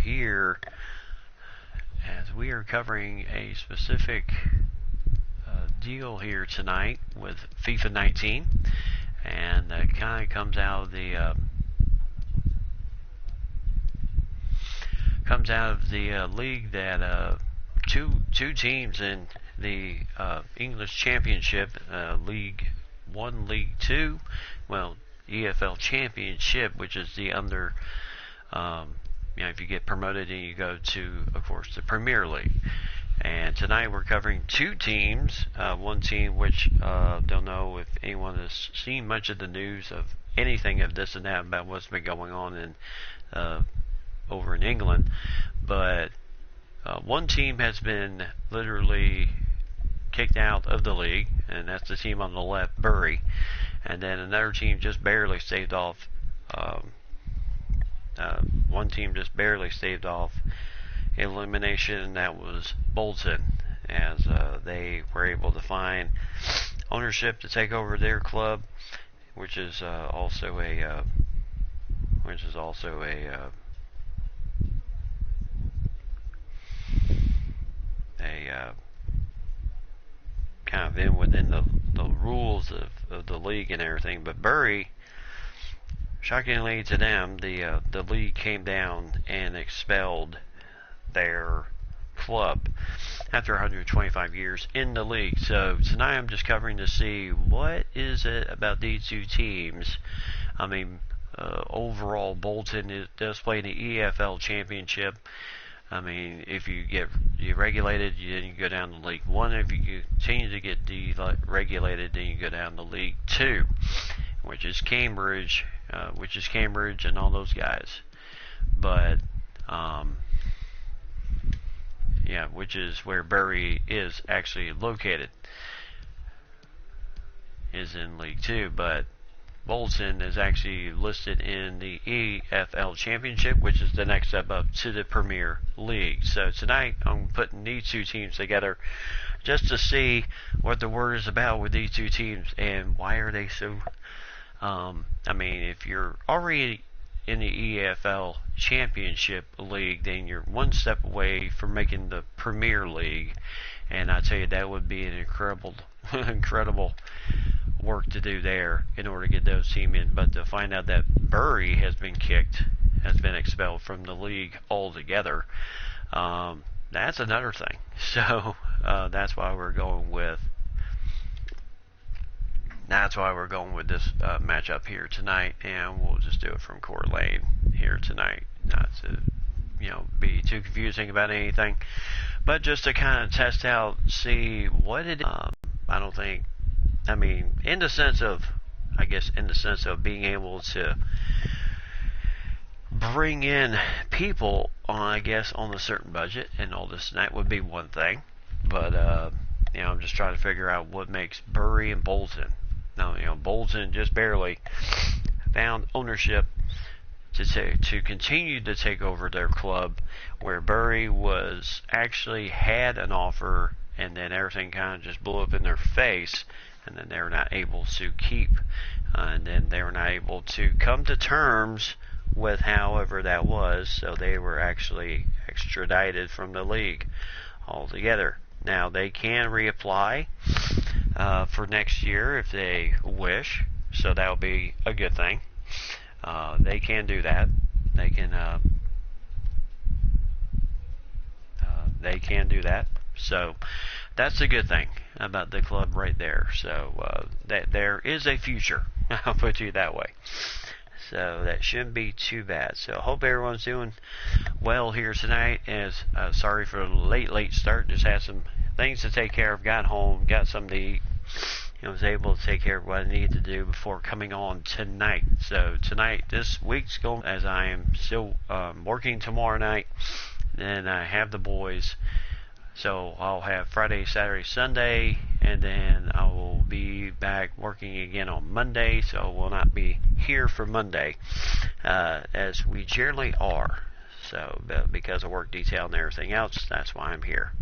here as we are covering a specific deal here tonight with FIFA 19, and it kind of comes out of the league that two teams in the English Championship, League 1, League 2, well, EFL Championship, which is the under, if you get promoted and you go to, of course, the Premier League. And tonight we're covering two teams. One team which don't know if anyone has seen much of the news of anything of this and that about what's been going on in over in England, but one team has been literally kicked out of the league, and that's the team on the left, Bury, and then another team just barely staved off. One team just barely staved off elimination, and that was Bolton, as they were able to find ownership to take over their club, which is also a kind of in within the rules of the league and everything. But Bury, shockingly to them, the league came down and expelled their club after 125 years in the league. So tonight I'm just covering to see what is it about these two teams. I mean, overall, Bolton does play in the EFL Championship. I mean, if you get regulated, then you go down to League 1. If you continue to get deregulated, then you go down to League 2, which is Cambridge and all those guys. But which is where Bury is actually located, is in League 2, but Bolton is actually listed in the EFL Championship, which is the next step up to the Premier League. So tonight I'm putting these two teams together just to see what the word is about with these two teams and why are they so if you're already in the EFL Championship League, then you're one step away from making the Premier League, and I tell you, that would be an incredible work to do there in order to get those teams in. But to find out that Bury has been expelled from the league altogether, that's another thing. So that's why we're going with this matchup here tonight, and we'll just do it from Court Lane here tonight, not to be too confusing about anything, but just to kind of test out, see what it is. In the sense of being able to bring in people on a certain budget and all this and that would be one thing, but I'm just trying to figure out what makes Bury and Bolton. Now, Bolton just barely found ownership to continue to take over their club, where Bury was actually had an offer, and then everything kind of just blew up in their face, and then they were not able to keep, and then they were not able to come to terms with however that was, so they were actually extradited from the league altogether. Now, they can reapply for next year if they wish, so that will be a good thing. They can do that. They can do that. So that's a good thing about the club right there. So that there is a future. I'll put it that way. So that shouldn't be too bad. So I hope everyone's doing well here tonight. Sorry for the late start. Just had some things to take care of. Got home, got something to eat. I was able to take care of what I needed to do before coming on tonight. So tonight, this week's going, as I am still working tomorrow night. Then I have the boys. So I'll have Friday, Saturday, Sunday, and then I will be back working again on Monday, so I will not be here for Monday, as we generally are. So because of work detail and everything else, that's why I'm here.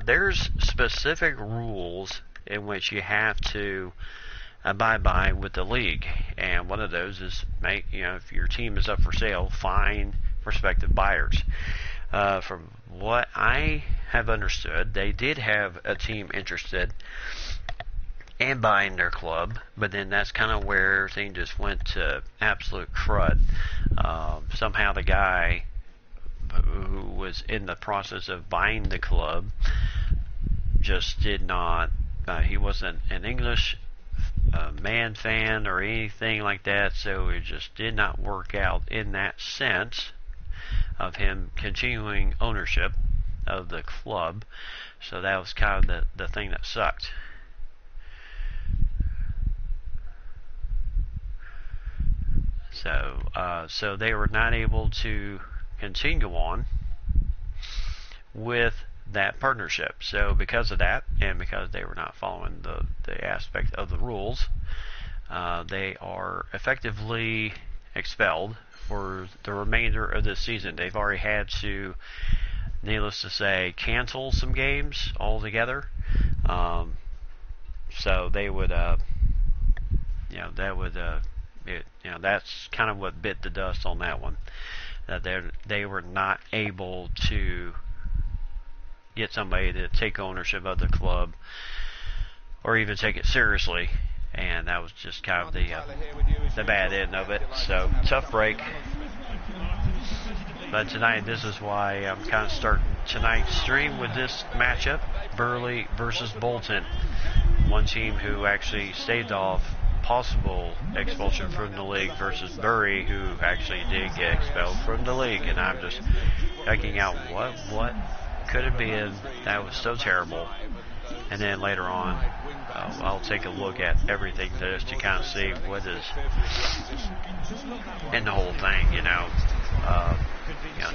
There's specific rules in which you have to abide by with the league, and one of those is if your team is up for sale, find prospective buyers. From what I have understood, they did have a team interested in buying their club, but then that's kind of where everything just went to absolute crud. Somehow the guy who was in the process of buying the club just did not, he wasn't an English man fan or anything like that, so it just did not work out in that sense of him continuing ownership of the club. So that was kind of the thing that sucked. So they were not able to continue on with that partnership. So because of that, and because they were not following the aspect of the rules, they are effectively expelled for the remainder of this season. They've already had to, needless to say, cancel some games altogether. So they would, that's kind of what bit the dust on that one. That they were not able to get somebody to take ownership of the club or even take it seriously, and that was just kind of the bad end of it. So tough break. But tonight, this is why I'm kind of starting tonight's stream with this matchup: Burley versus Bolton. One team who actually staved off possible expulsion from the league versus Bury, who actually did get expelled from the league. And I'm just checking out what could have been that was so terrible. And then later on, I'll take a look at everything just to kind of see what is in the whole thing.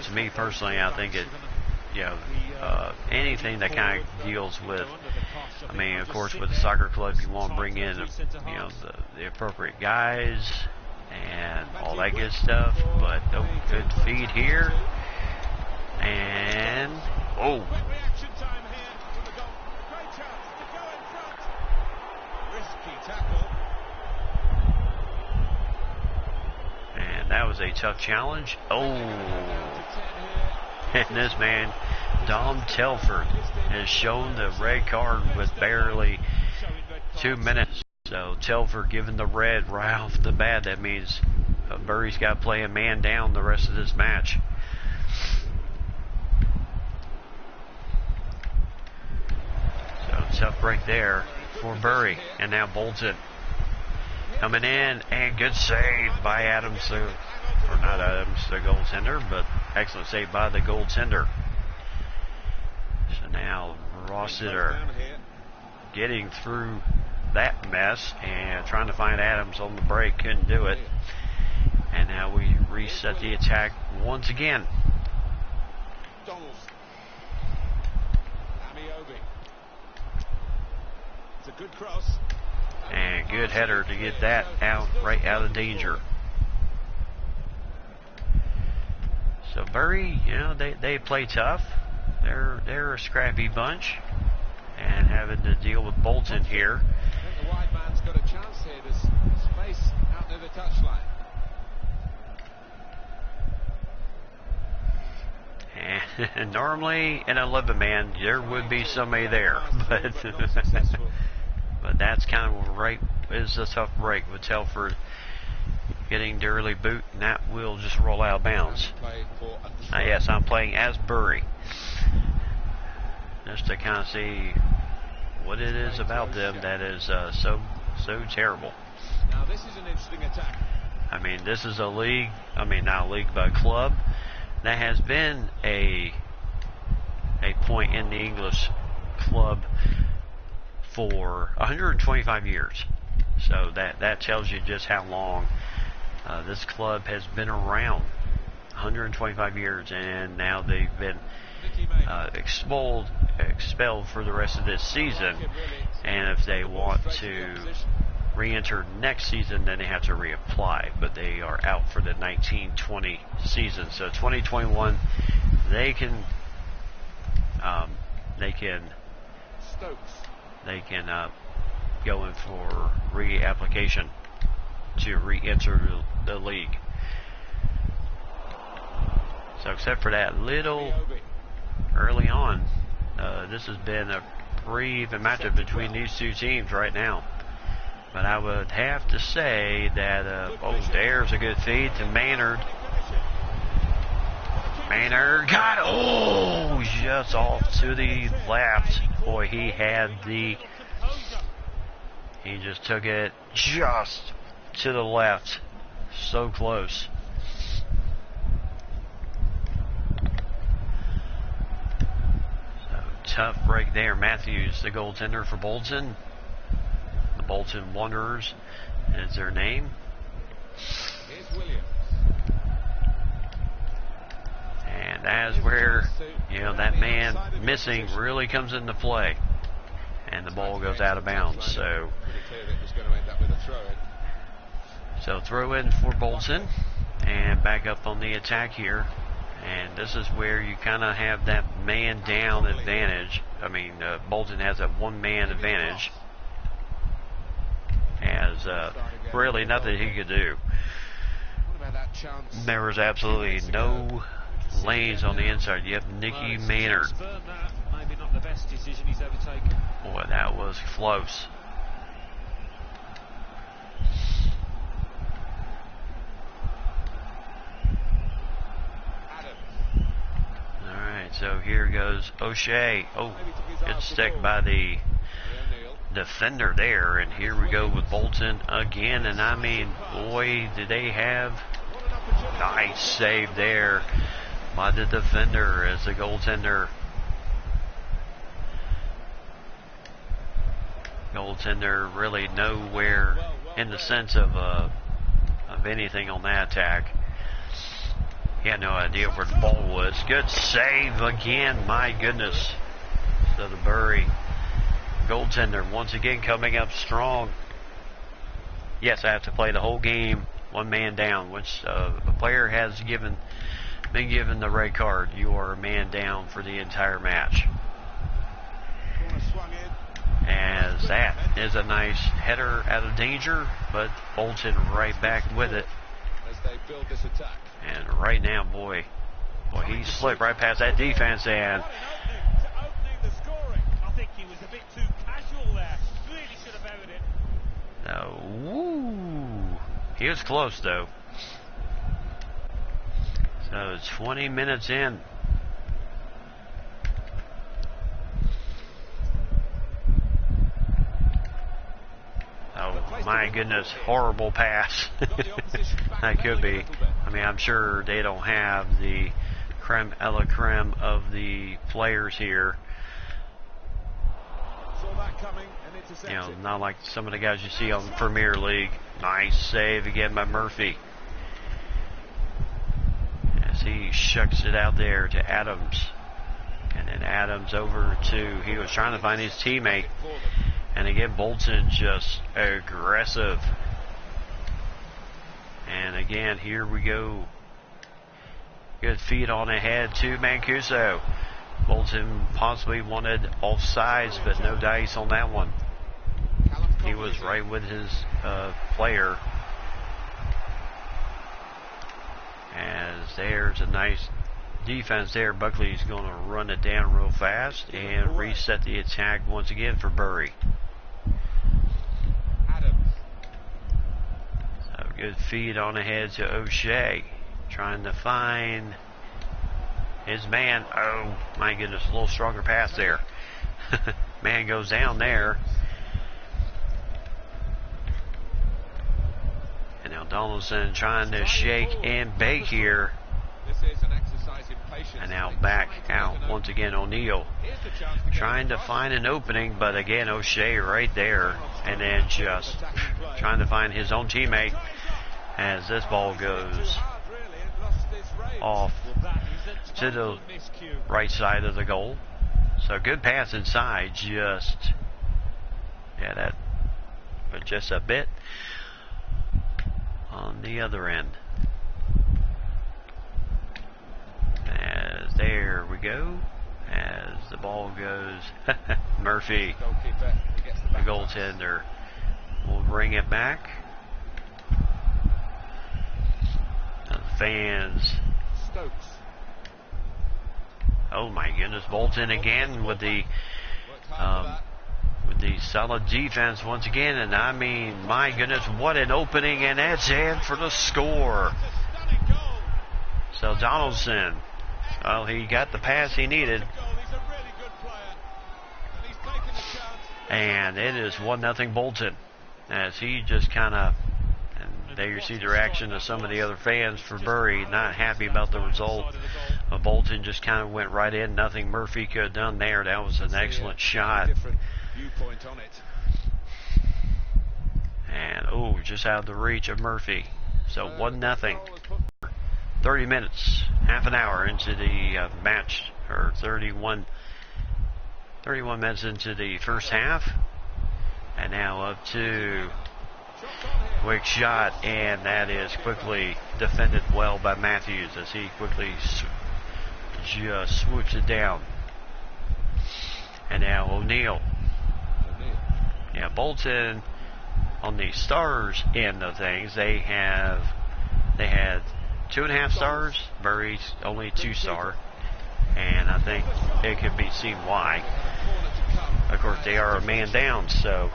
To me personally, I think it, anything that kind of deals with, of course, with the soccer club, you want to bring in, the appropriate guys and all that good stuff. But good feed here, and and that was a tough challenge. And this man, Dom Telford, has shown the red card with barely 2 minutes. So Telford given the red right off the bat. That means Bury's got to play a man down the rest of this match. So tough break there for Bury. And now Bolton coming in, and good save by Adams, or not Adams, the goaltender, but excellent save by the goaltender. So now Rossiter getting through that mess and trying to find Adams on the break, couldn't do it. And now we reset the attack once again. It's a good cross. And good header to get that right out of danger. So Bury, they play tough. They're a scrappy bunch, and having to deal with Bolton here. I think the wide man's got a chance here. There's space out near the touchline. And normally in 11-man there would be somebody there, but but that's kind of right is a tough break with Telford getting the early boot, and that will just roll out of bounds. Yes, I'm playing as Bury, just to kind of see what it is about them that is so terrible. Now this is an interesting attack. This is a league, not a league, but a club that has been a point in the English club for 125 years. So that tells you just how long this club has been around. 125 years, and now they've been expelled for the rest of this season. And if they want to re-enter next season, then they have to reapply. But they are out for the 1920 season. So 2021, they can going for reapplication to re-enter the league. So except for that little early on, this has been a pretty even matchup between these two teams right now. But I would have to say that, there's a good feed to Maynard. Maynard got, just off to the left. Boy, he just took it just to the left. So close. So tough break there. Matthews, the goaltender for Bolton. The Bolton Wanderers is their name. Here's Williams. And that's where, that man missing really comes into play. And the ball goes out of bounds. So throw in for Bolton. And back up on the attack here. And this is where you kind of have that man down advantage. I mean, Bolton has a one-man advantage. Has really nothing he could do. There was absolutely no lanes on the inside. You have Nicky Maynard. Maybe not the best decision he's ever taken. Boy, that was close. Alright, so here goes O'Shea. Good stick by the defender there, and here we go with Bolton again. And I mean, boy, did they have nice save there by the defender as the goaltender really nowhere in the sense of anything on that attack. He had no idea where the ball was. Good save again, my goodness. So the Bury goaltender once again coming up strong. Yes, I have to play the whole game one man down. Once a player has been given the red card, you are a man down for the entire match. As that is a nice header out of danger, but Bolton right back with it. As they build this attack. And right now, boy, he slipped right past that defense and Opening the scoring. I think he was a bit too casual there. Really should have buried it. He was close though. So it's 20 minutes in. Oh my goodness, horrible pass. That could be. I mean, I'm sure they don't have the creme a la creme of the players here. Not like some of the guys you see on the Premier League. Nice save again by Murphy. As he shucks it out there to Adams. And then Adams over to, he was trying to find his teammate. And again, Bolton just aggressive. And again, here we go. Good feed on ahead to Mancuso. Bolton possibly wanted offsides, but no dice on that one. He was right with his player. As there's a nice defense there. Buckley's going to run it down real fast and reset the attack once again for Bury. So good feed on ahead to O'Shea. Trying to find his man. Oh my goodness, a little stronger pass there. Man goes down there. And now Donaldson trying to shake and bake here. And now back out once again O'Neill. Trying to find an opening, but again O'Shea right there. And then just trying to find his own teammate as this ball goes off to the right side of the goal. So good pass inside, but just a bit on the other end. As there we go, as the ball goes, Murphy, the goaltender, bring it back. The fans. Stokes. Oh my goodness, Bolton again with the solid defense once again, and I mean, my goodness, what an opening, and that's in for the score. So Donaldson, well, he got the pass he needed, and it is 1-0 Bolton, as he just kind of, and there you see the reaction of some of the other fans for Bury, not happy about the result. Bolton just kind of went right in, nothing Murphy could have done there. That was an excellent shot. And, oh, just out of the reach of Murphy. So 1-0. 30 minutes, half an hour into the match, or 31 minutes into the first half. And now up to quick shot, and that is quickly defended well by Matthews as he quickly just swoops it down. And now O'Neal. Yeah, Bolton on the stars end of things, they had 2.5 stars. Bury's only 2-star, and I think it can be seen why. Of course, they are a man down, so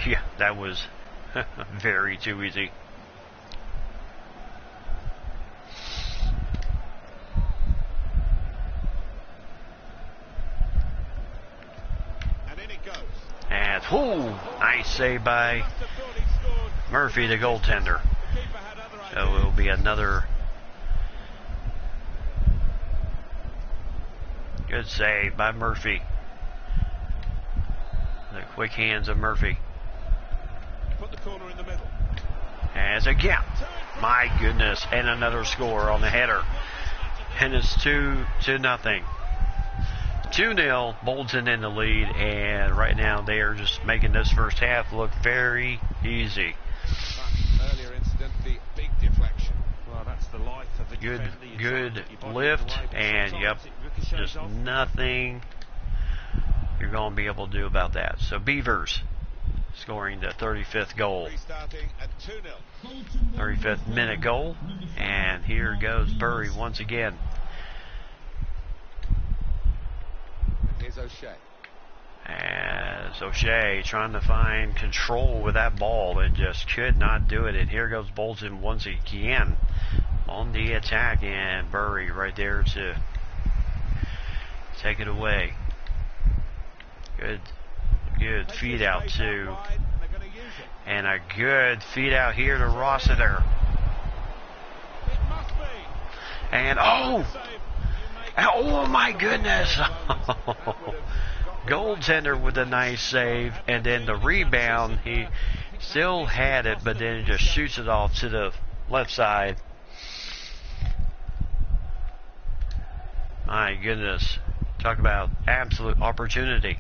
yeah, that was very too easy. And, nice save by Murphy, the goaltender. So it will be another good save by Murphy. The quick hands of Murphy. Put the corner in the middle. As again, my goodness, and another score on the header. And it's 2-0. 2-0, Bolton in the lead, and right now they are just making this first half look very easy. Earlier incident, the big deflection. Well, that's the life of the Good lift, and yep, just nothing you're going to be able to do about that. So Beavers scoring the 35th goal. 35th minute goal, and here goes Bury once again. Here's O'Shea. As O'Shea trying to find control with that ball and just could not do it. And here goes Bolton once again on the attack, and Bury right there to take it away. Good feed out to, and a good feed out here to Rossiter. And oh my goodness. Goaltender with a nice save, and then the rebound, he still had it, but then just shoots it off to the left side. My goodness, talk about absolute opportunity.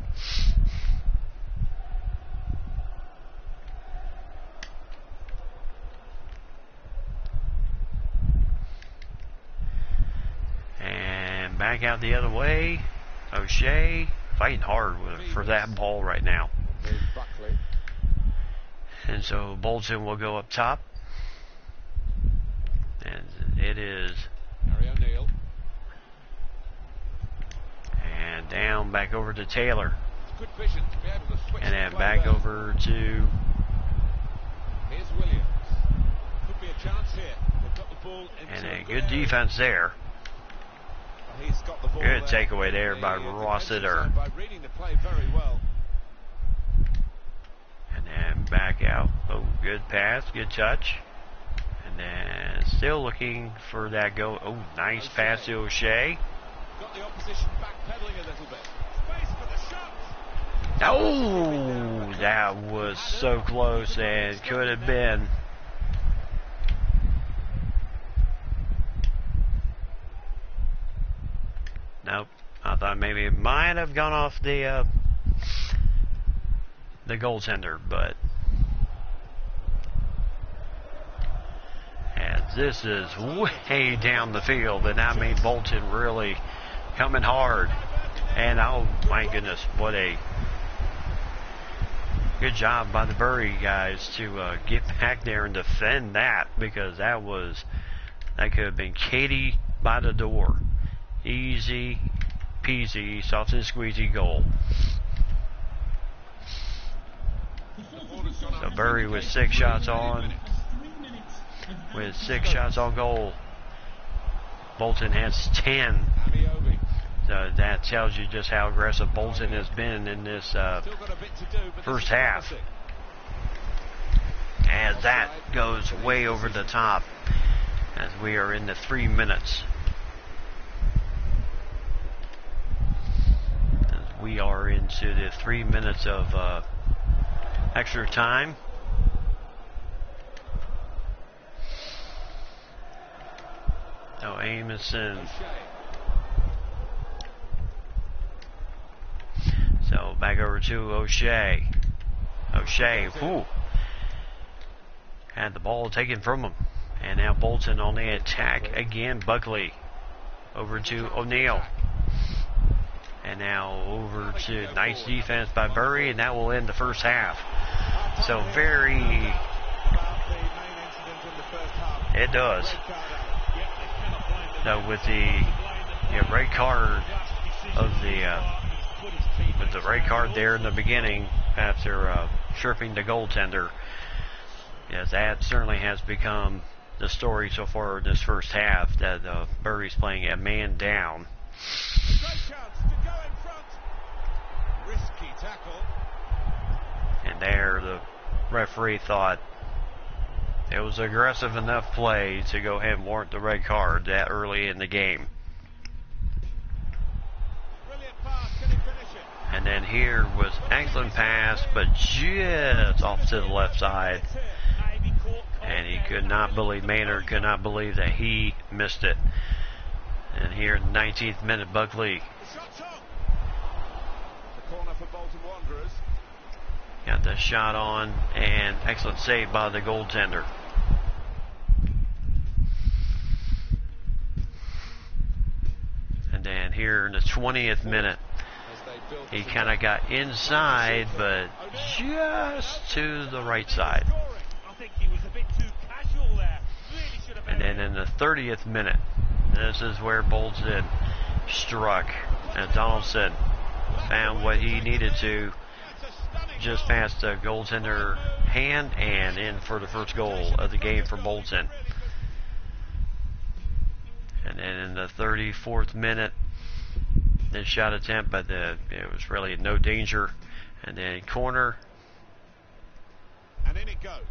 And back out the other way, O'Shea fighting hard for that ball right now. And so Bolton will go up top. And it is. And down back over to Taylor. And then back over to. Here's Williams. Could be a chance here. They've got the ball and a good defense there. Good takeaway there by Rossiter. And then back out. Oh, good pass, good touch. And then still looking for that goal. Oh, nice pass to O'Shea. Got the opposition backpedaling a little bit. Space for the shot. Oh, that was so close and could have been. Nope. I thought maybe it might have gone off the goaltender, but as this is way down the field, and I mean Bolton really coming hard. And oh my goodness, what a good job by the Bury guys to get back there and defend that, because that could have been Katie by the door. Easy peasy, soft and squeezy goal. So Bury with 6 shots on. With 6 shots on goal. Bolton has 10. So that tells you just how aggressive Bolton has been in this first half. As that goes way over the top, as we are in the 3 minutes. As we are into the 3 minutes of extra time. So Amundsen. So back over to O'Shea. O'Shea, whoo, had the ball taken from him. And now Bolton on the attack again. Buckley over to O'Neill. And now over to nice defense by Bury, and that will end the first half. So it does. So with the red card of with the red card there in the beginning after chirping the goaltender, yes, that certainly has become the story so far in this first half, that Bury's playing a man down. And there the referee thought it was aggressive enough play to go ahead and warrant the red card that early in the game. And then here was excellent pass, but just off to the left side. And he could not believe, Maynard could not believe that he missed it. And here in the 19th minute, Buckley got the shot on, and excellent save by the goaltender. And then here in the 20th minute, he kind of got inside, but just to the right side. And then in the 30th minute, this is where Bolton struck, and Donaldson found what he needed to, just past the goaltender hand, and in for the first goal of the game for Bolton. And then in the 34th minute, the shot attempt, but it was really no danger. And then corner. And in it goes.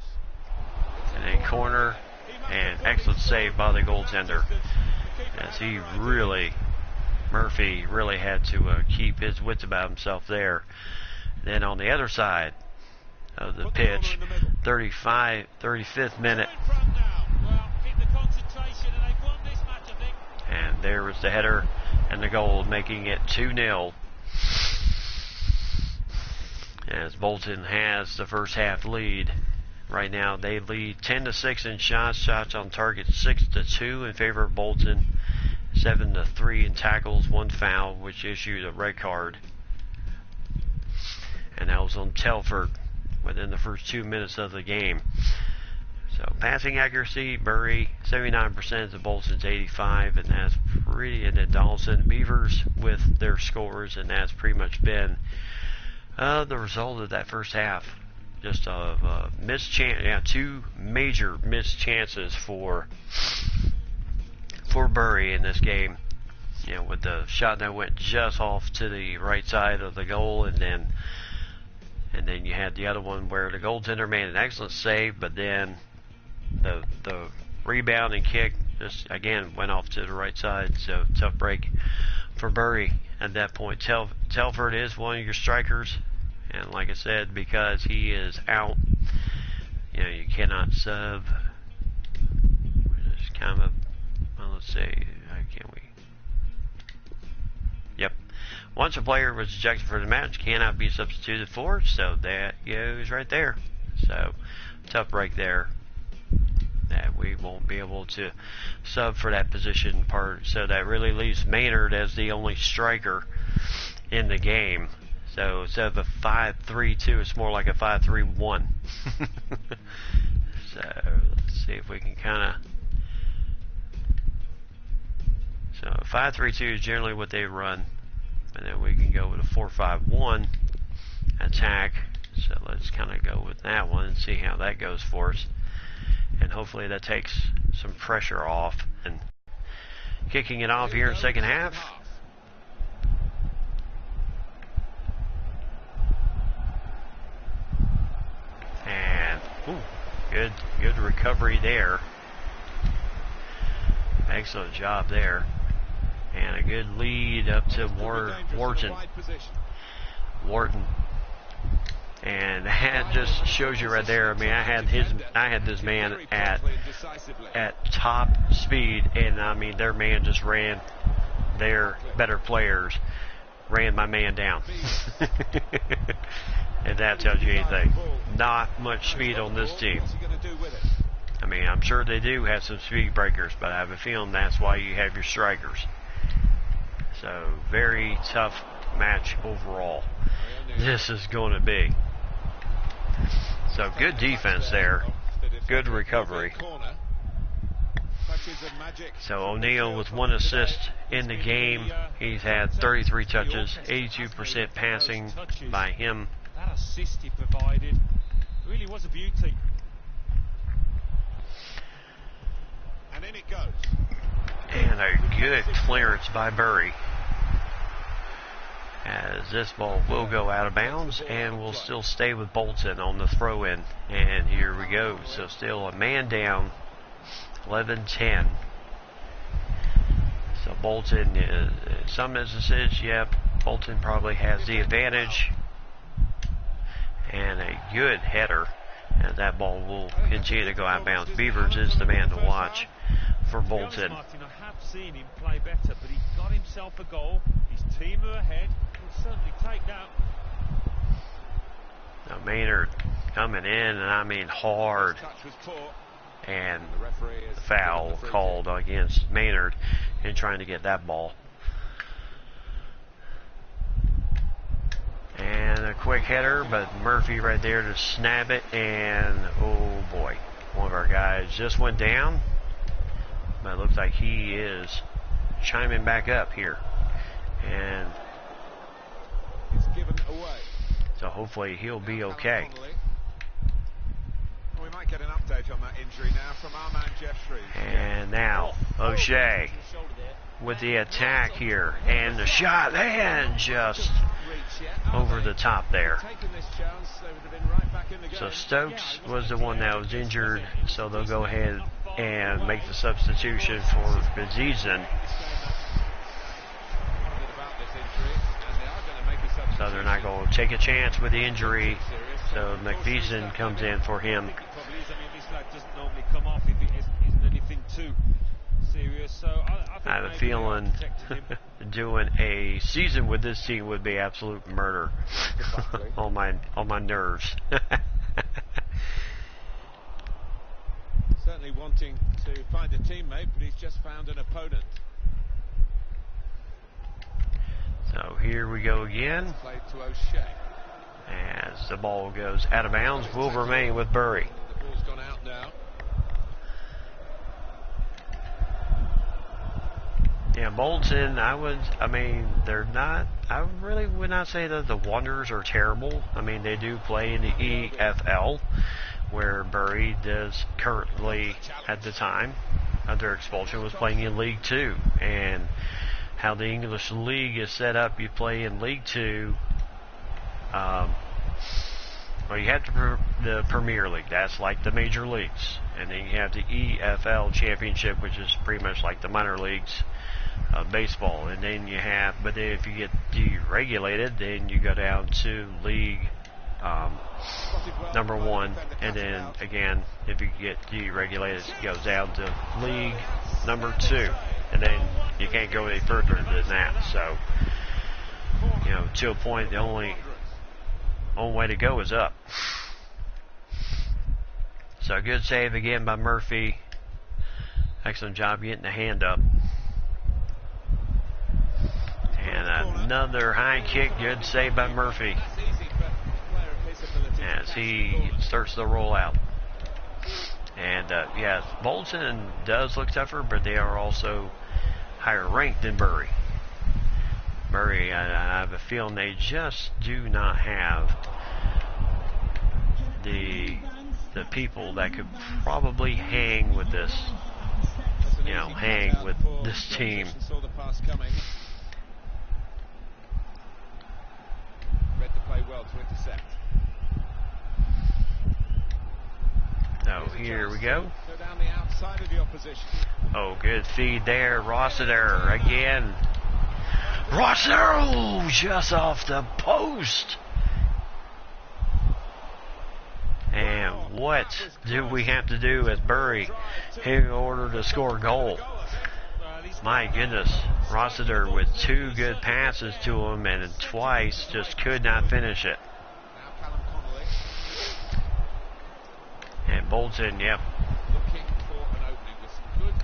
And then corner, and excellent save by the goaltender. As he really, Murphy really had to keep his wits about himself there. Then on the other side of the pitch, 35th minute. And there was the header and the goal, making it 2-0. As Bolton has the first half lead. Right now they lead 10-6 in shots on target, 6-2 in favor of Bolton, 7-3 in tackles, 1 foul, which issued a red card. And that was on Telford within the first 2 minutes of the game. So passing accuracy, Bury 79% to Bolton's 85%, and that's pretty. And then Donaldson, Beavers with their scores, and that's pretty much been the result of that first half. Just a missed chance, 2 major missed chances for Bury in this game. With the shot that went just off to the right side of the goal, and then you had the other one where the goaltender made an excellent save, but then the rebound and kick just again went off to the right side. So tough break for Bury at that point. Telford is one of your strikers, and like I said, because he is out, you cannot sub. Just kind of, let's see, can we? Yep. Once a player was ejected for the match, cannot be substituted for. So that goes right there. So tough break there. That we won't be able to sub for that position part. So that really leaves Maynard as the only striker in the game. So instead of a 5-3-2, it's more like a 5-3-1. So let's see if we can kind of. So 5-3-2 is generally what they run, and then we can go with a 4-5-1 attack. So let's kind of go with that one and see how that goes for us. And hopefully that takes some pressure off. And kicking it off here in second half. And good recovery there. Excellent job there. And a good lead up to Wharton. And that just shows you right there. I mean, I had this man at top speed, and I mean, their man just ran. Their better players ran my man down. If that tells you anything. Not much speed on this team. I mean, I'm sure they do have some speed breakers, but I have a feeling that's why you have your strikers. So, very tough match overall. This is going to be. So, good defense there. Good recovery. So, O'Neal with 1 assist in the game. He's had 33 touches, 82% passing by him. That assist he provided really was a beauty. And in it goes. And a good clearance by Burry. As this ball will go out of bounds and will still stay with Bolton on the throw-in. And here we go. So still a man down, 11-10. So Bolton, in some instances, yep, Bolton probably has the advantage. And a good header. And that ball will continue to go out of bounds. Beavers is the man to watch for Bolton. Martin, I have seen him play better, but he got himself a goal. His team are ahead. He'll certainly take that. Now Maynard coming in, and I mean hard. And the foul called against Maynard in trying to get that ball. And a quick header, but Murphy right there to snap it, and oh boy, one of our guys just went down, but it looks like he is chiming back up here, and It's given away. so hopefully he'll be okay. We might get an update on that injury now from our man Jeff Shreves. And now O'Shea with the attack here, and the shot, and just over the top there. So Stokes was the one that was injured, so they'll go ahead and make the substitution for Bezizan. So they're not going to take a chance with the injury, so McVeason comes in for him. Doesn't normally come off if it isn't anything too serious. So I have a feeling doing a season with this team would be absolute murder on my nerves. Certainly wanting to find a teammate, but he's just found an opponent. So here we go again. Played to O'Shea. As the ball goes out of bounds, will remain with Burry. The ball's gone out now. Yeah, Bolton, I really would not say that the Wanderers are terrible. I mean, they do play in the EFL, where Burry does currently, at the time of their expulsion, was playing in League 2. And how the English League is set up, you play in League 2. Well, you have the Premier League. That's like the major leagues. And then you have the EFL Championship, which is pretty much like the minor leagues of baseball. And then you have, but then if you get deregulated, then you go down to League number 1. And then again, if you get deregulated, it goes down to League number 2. And then you can't go any further than that. So, you know, to a point, the only way to go is up. So good save again by Murphy. Excellent job getting the hand up. And another high kick. Good save by Murphy as he starts the rollout. And yeah, Bolton does look tougher, but they are also higher ranked than Bury. Bury, I have a feeling they just do not have the people that could probably hang with this, hang with this team. Read the play well to intercept. Oh, here we go. Go down the outside of the opposition. Oh, good feed there. Rossiter again. Rossiter, oh, just off the post. And what do we have to do as Bury in order to score a goal? My goodness. Rossiter with 2 good passes to him and twice just could not finish it. And Bolton, yep.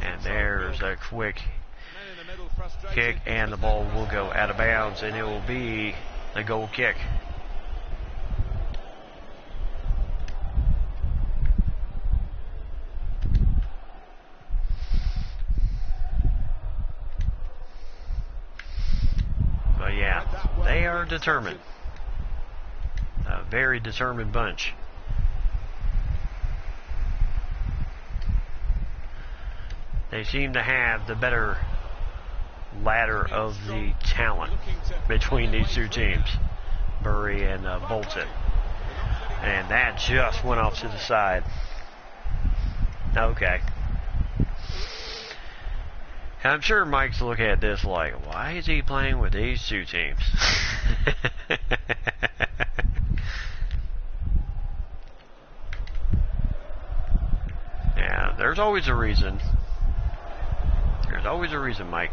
And there's a quick kick, and the ball will go out of bounds, and it will be a goal kick. But yeah, they are determined. A very determined bunch. They seem to have the better ladder of the talent between these two teams, Bury and Bolton. And that just went off to the side. Okay. I'm sure Mike's looking at this like, why is he playing with these two teams? Yeah, there's always a reason. There's always a reason, Mike,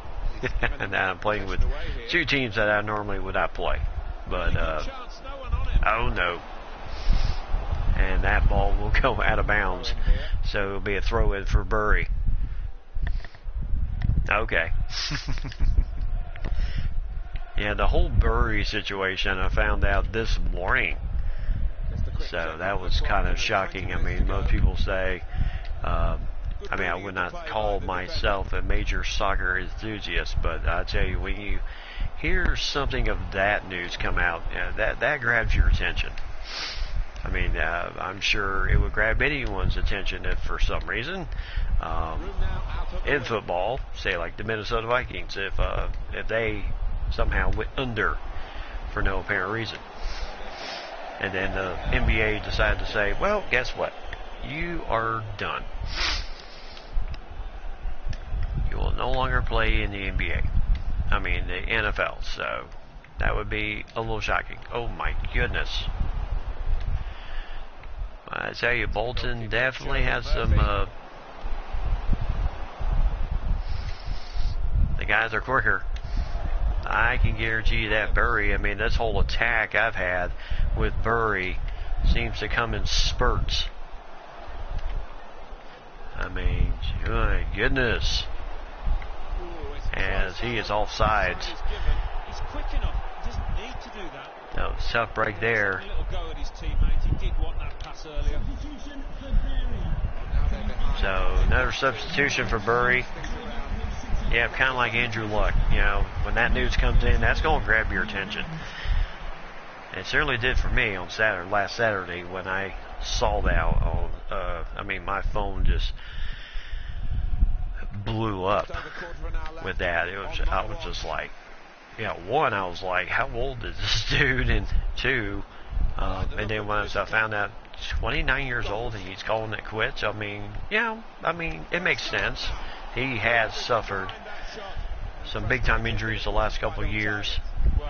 that I'm playing with two teams that I normally would not play. But, oh no. And that ball will go out of bounds. So it'll be a throw-in for Bury. Okay. Yeah, the whole Bury situation I found out this morning. So that was kind of shocking. I mean, most people say... I would not call myself a major soccer enthusiast, but I tell you, when you hear something of that news come out, that grabs your attention. I mean, I'm sure it would grab anyone's attention if, for some reason, in football, say like the Minnesota Vikings, if they somehow went under for no apparent reason, and then the NBA decided to say, well, guess what? You are done. You will no longer play in the NBA. I mean, the NFL. So that would be a little shocking. Oh my goodness. I tell you, Bolton definitely has some... the guys are quicker. I can guarantee you that. Bury, I mean, this whole attack I've had with Bury seems to come in spurts. I mean, my goodness. As he is offsides. He's quick enough. He doesn't need to do that. That was tough break there. A little go at his teammate. He did want that pass earlier. So another substitution for Bury. Yeah, kind of like Andrew Luck. You know, when that news comes in, that's going to grab your attention. And it certainly did for me on last Saturday when I saw that on. My phone just blew up with that. I was just like, one, I was like, how old is this dude? And two, and then once I found out 29 years old and he's calling it quits, it makes sense. He has suffered some big time injuries the last couple of years,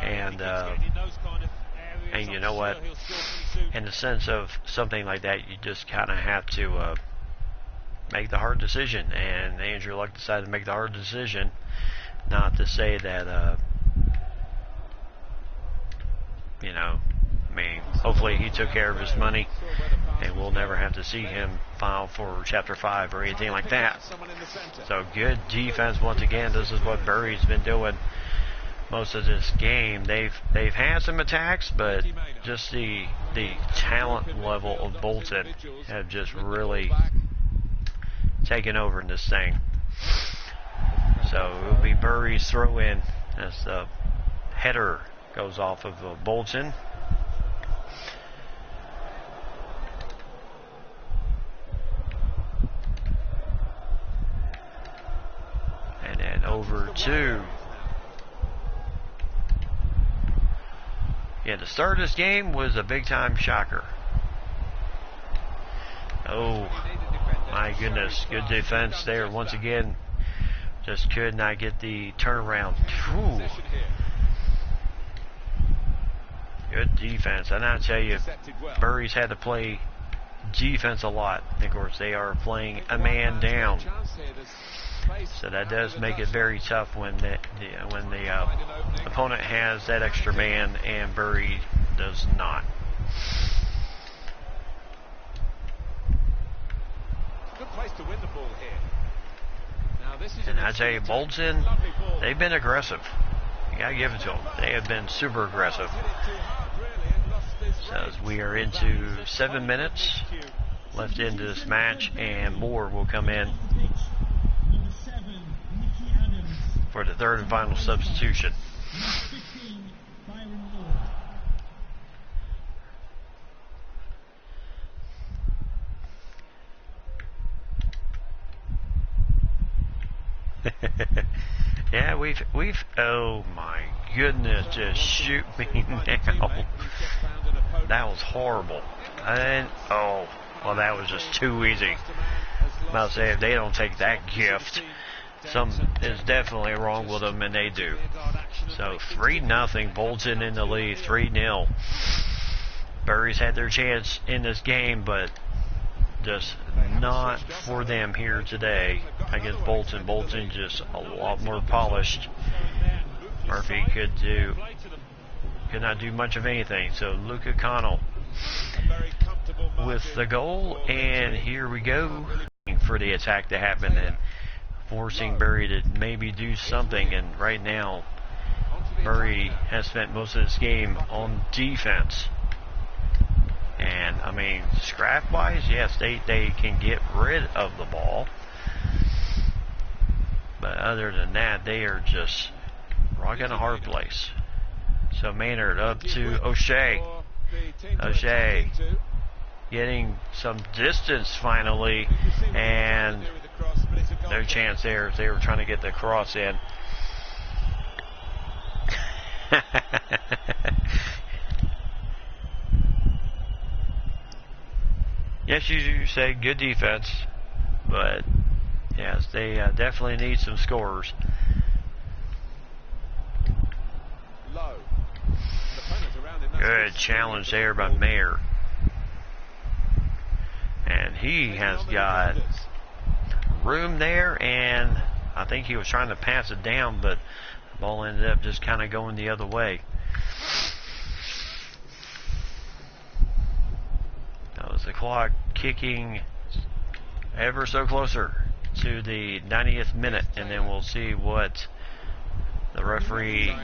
and you know what? In the sense of something like that, you just kind of have to make the hard decision. And Andrew Luck decided to make the hard decision, not to say that, hopefully he took care of his money, and we'll never have to see him file for Chapter 5 or anything like that. So good defense once again. This is what Bury's been doing most of this game. They've had some attacks, but just the talent level of Bolton have just really taken over in this thing. So it will be Bury's throw in as the header goes off of Bolton. And then over to... Yeah, the start of this game was a big-time shocker. Oh, my goodness. Good defense there once again. Just could not get the turnaround. Whew. Good defense. And I tell you, Bury's had to play defense a lot. Of course, they are playing a man down. So that does make it very tough when the opponent has that extra man and Bury does not. Good place to win the ball here. Now this is And I tell you, Bolton, they've been aggressive. You gotta give it to them. They have been super aggressive. So as we are into 7 minutes left into this match, and more will come in for the third and final substitution. Yeah, we've oh my goodness, just shoot me now. That was horrible. And oh, well, that was just too easy. I'm about to say, if they don't take that gift, something is definitely wrong with them, and they do. So 3-0, Bolton in the lead, 3-0. Bury's had their chance in this game, but just not for them here today against Bolton. Bolton just a lot more polished. Murphy could not do much of anything. So Luca Connell with the goal, and here we go for the attack to happen and forcing Bury to maybe do something. And right now, Bury has spent most of this game on defense. And I mean, scrap wise, yes, they can get rid of the ball, but other than that, they are just rocking a hard place. So Maynard up to O'Shea. O'Shea getting some distance finally, and no chance there. They were trying to get the cross in. Yes, you say good defense, but yes, they definitely need some scorers. Good challenge there by Mayer. And he has got room there, and I think he was trying to pass it down, but the ball ended up just kind of going the other way. That was the clock kicking ever so closer to the 90th minute, and then we'll see what the referee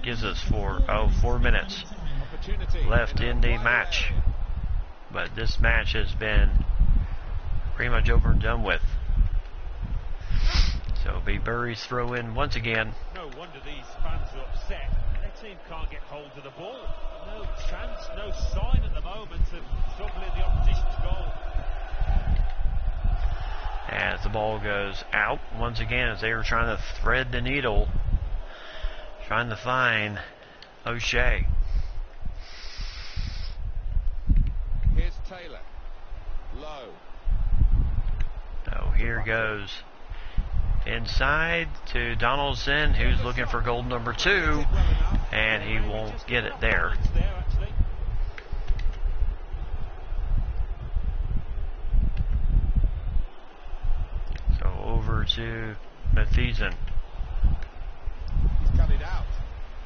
gives us for 4 minutes left in the match. But this match has been pretty much over and done with. So it'll be Bury's throw in once again. No wonder these fans are upset. Their team can't get hold of the ball. No chance, no sign at the moment of trouble in the opposition's goal. As the ball goes out once again, as they were trying to thread the needle, trying to find O'Shea. Here's Taylor. Low. So here goes inside to Donaldson, who's looking for goal number 2, and he won't get it there. So over to Mathieson. He's cut it out.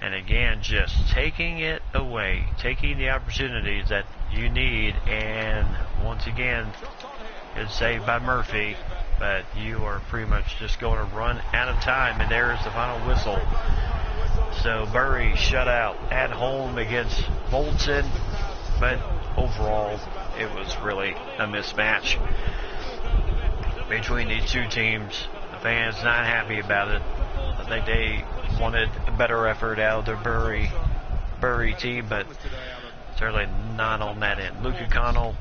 And again, just taking it away, taking the opportunities that you need, and once again, Good save by Murphy, but you are pretty much just going to run out of time, and there's the final whistle. So Bury shut out at home against Bolton, but overall it was really a mismatch between these two teams. The fans not happy about it. I think they wanted a better effort out of the Bury team, but certainly not on that end. Luca Connell,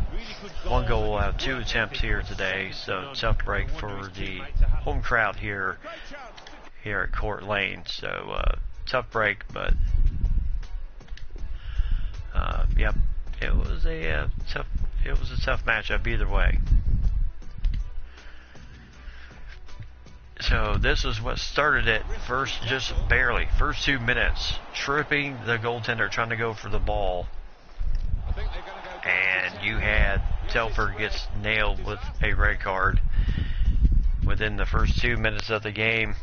1 goal out of 2 attempts here today, so tough break for the home crowd here at Court Lane. So tough break, but yep, it was a tough matchup either way. So this is what started it first, just barely. First 2 minutes, tripping the goaltender trying to go for the ball. And you had Telford gets nailed with a red card within the first 2 minutes of the game.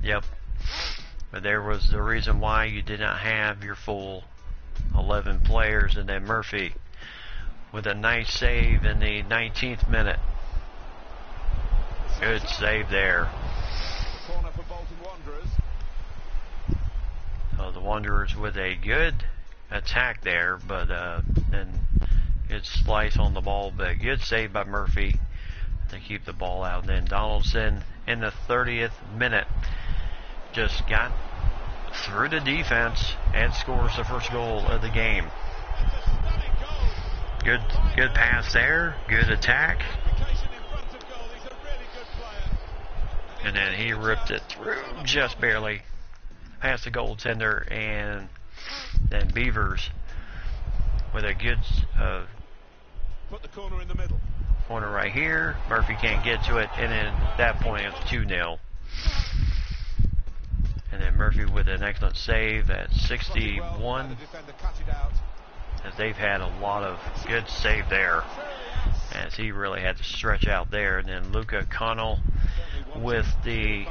Yep. But there was the reason why you did not have your full 11 players, and then Murphy with a nice save in the 19th minute. Good save there. So the Wanderers with a good attack there, but then good slice on the ball, but good save by Murphy to keep the ball out. And then Donaldson in the 30th minute just got through the defense and scores the first goal of the game. Good pass there, good attack. And then he ripped it through just barely past the goaltender, and then Beavers with a good put the corner in the middle. Corner right here. Murphy can't get to it, and then at that point it's 2-0. And then Murphy with an excellent save at 61, as they've had a lot of good save there, as he really had to stretch out there. And then Luca Connell with the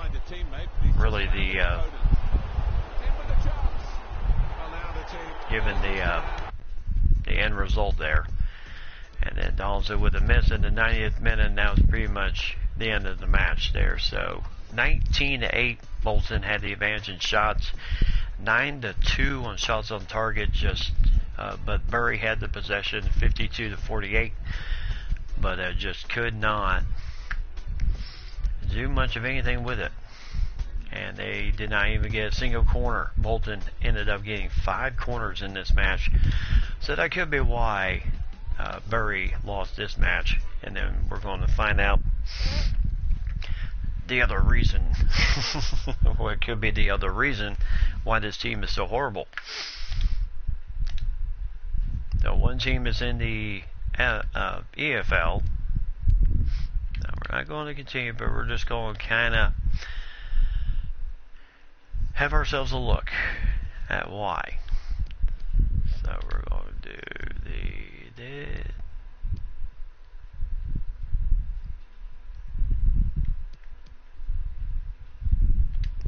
given the end result there. And then Donaldson with a miss in the 90th minute, and that was pretty much the end of the match there. So 19-8, Bolton had the advantage in shots, 9-2 on shots on target. But Bury had the possession, 52-48, but just could not do much of anything with it. And they did not even get a single corner. Bolton ended up getting 5 corners in this match, so that could be why Bury lost this match. And then we're going to find out the other reason, what could be the other reason why this team is so horrible. So one team is in the EFL. Now we're not going to continue, but we're just going to kind of have ourselves a look at why. So we're going to do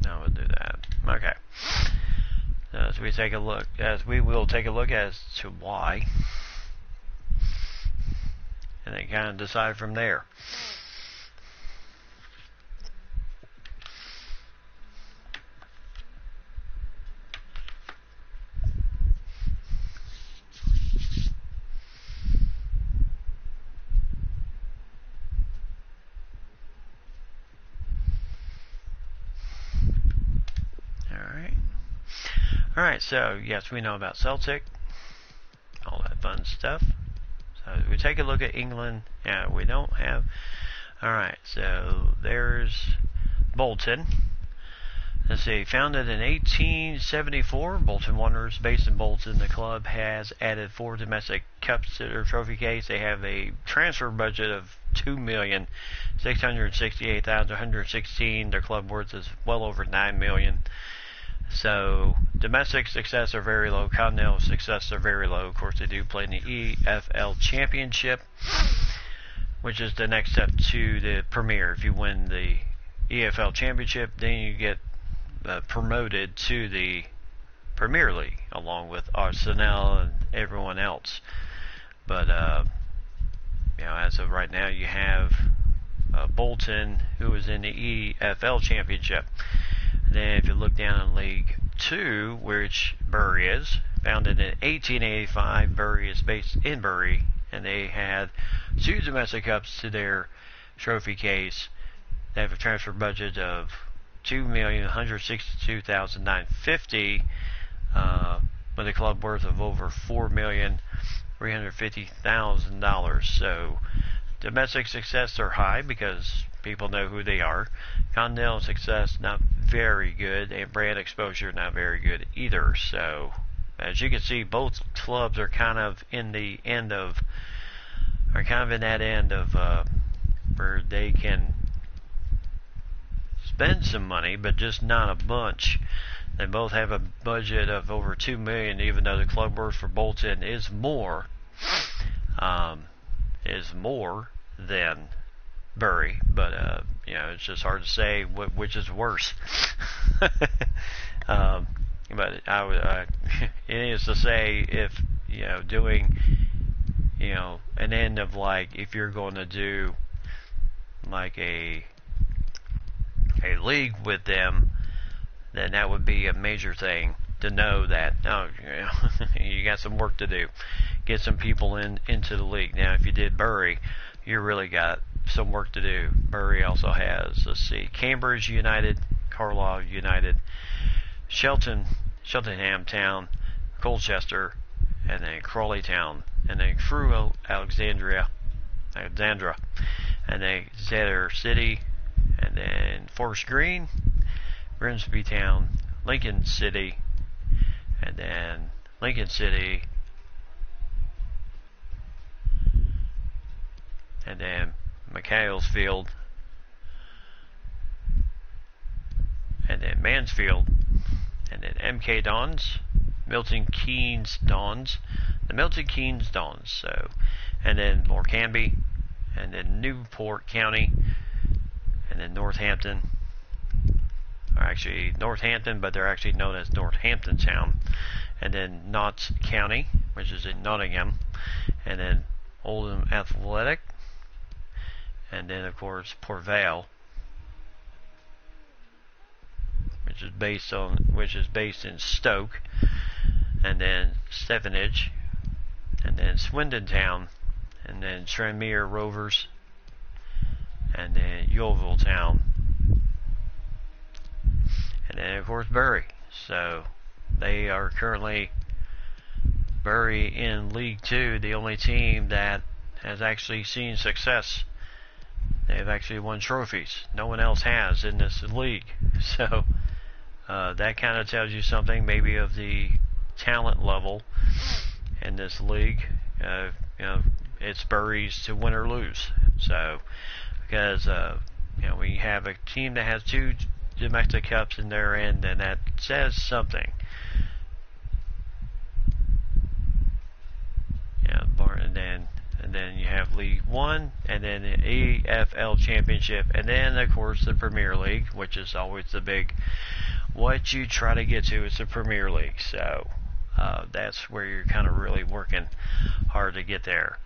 now we'll do that. Okay. So as we will take a look as to why, and then kind of decide from there. Alright, so yes, we know about Celtic, all that fun stuff. So we take a look at England. Yeah, we don't have. Alright, so there's Bolton. Let's see, founded in 1874, Bolton Wanderers, based in Bolton. The club has added 4 domestic cups to their trophy case. They have a transfer budget of $2,668,116. Their club worth is well over $9 million. So domestic success are very low. Continental success are very low. Of course, they do play in the EFL Championship, which is the next step to the Premier. If you win the EFL Championship, then you get promoted to the Premier League, along with Arsenal and everyone else. But as of right now, you have Bolton, who is in the EFL Championship. And then if you look down in League 2, which Bury is, founded in 1885, Bury is based in Bury, and they had 2 domestic cups to their trophy case. They have a transfer budget of $2,162,950, with a club worth of over $4,350,000. So domestic success are high because people know who they are. Continental success not very good, and brand exposure not very good either. So as you can see, both clubs are kind of in that end of where they can spend some money, but just not a bunch. They both have a budget of over $2 million, even though the club worth for Bolton is more than Bury. But it's just hard to say which is worse. But needless to say, if doing an end of, like, if you're going to do like a league with them, then that would be a major thing to know that you got some work to do. Get some people into the league. Now, if you did Bury, you really got some work to do. Bury also has, Cambridge United, Carlisle United, Cheltenham Town, Colchester, and then Crawley Town, and then Crewe Alexandra, and then Exeter City, and then Forest Green, Grimsby Town, Lincoln City, and then Lincoln City, and then Macclesfield, and then Mansfield, and then MK Dons, Milton Keynes Dons, the Milton Keynes Dons, and then Morecambe, and then Newport County, and then Northampton, or actually Northampton, but they're actually known as Northampton Town, and then Notts County, which is in Nottingham, and then Oldham Athletic, and then of course Port Vale, which is based in Stoke, and then Stevenage, and then Swindon Town, and then Tranmere Rovers, and then Yeovil Town, and then of course Bury. So they are currently, Bury in League 2, the only team that has actually seen success. They've actually won trophies. No one else has in this league. So that kind of tells you something maybe of the talent level in this league. It's Bury's to win or lose. So because when you have a team that has 2 domestic cups in their end, then that says something. And then you have League 1, and then the EFL Championship, and then of course the Premier League, which is always the big, what you try to get to is the Premier League. So that's where you're kind of really working hard to get there.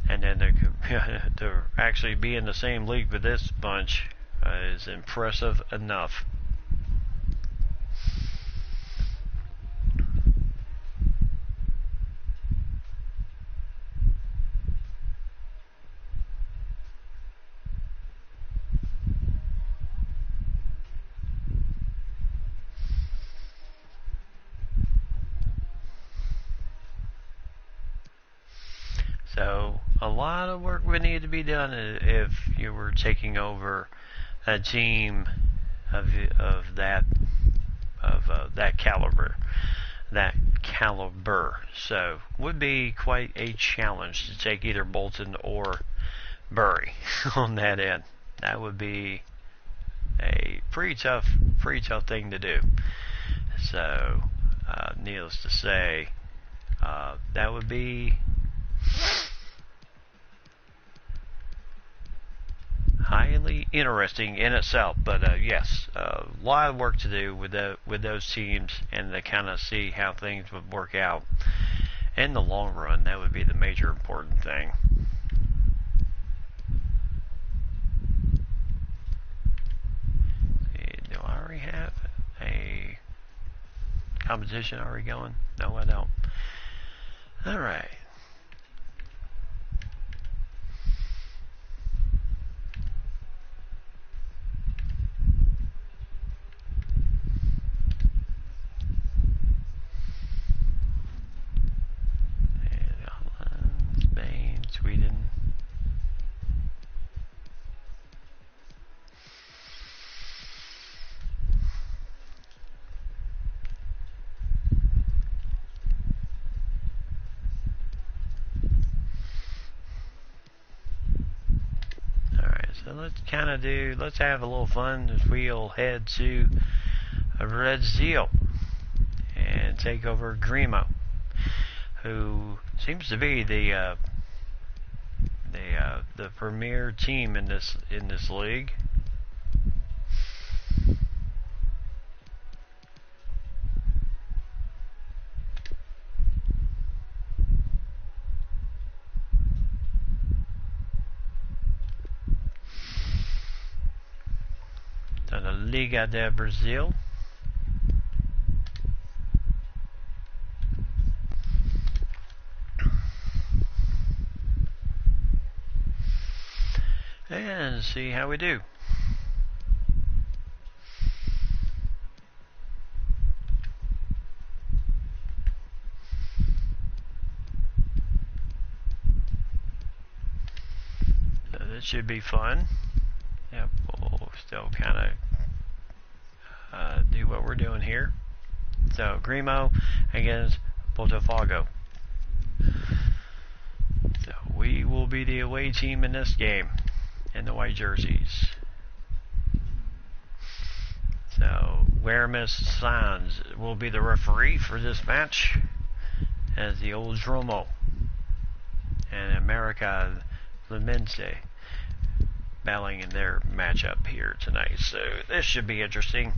And then to actually be in the same league with this bunch is impressive enough. So a lot of work would need to be done if you were taking over a team of that caliber. So would be quite a challenge to take either Bolton or Bury on that end. That would be a pretty tough thing to do. So needless to say, that would be highly interesting in itself. But yes, a lot of work to do with those teams, and to kind of see how things would work out in the long run. That would be the major important thing. Do I already have a competition already going? No, I don't. All right. Spain, Sweden. So let's have a little fun as we'll head to Brazil and take over Grêmio, who seems to be the premier team in this league. The Liga de Brazil. And see how we do. So this should be fun. Yep, we'll still kind of do what we're doing here. So Grêmio against Botafogo. So we will be the away team in this game in the white jerseys. So Weramis Sanz will be the referee for this match, as the old Dromo and America Lemense battling in their matchup here tonight. So this should be interesting.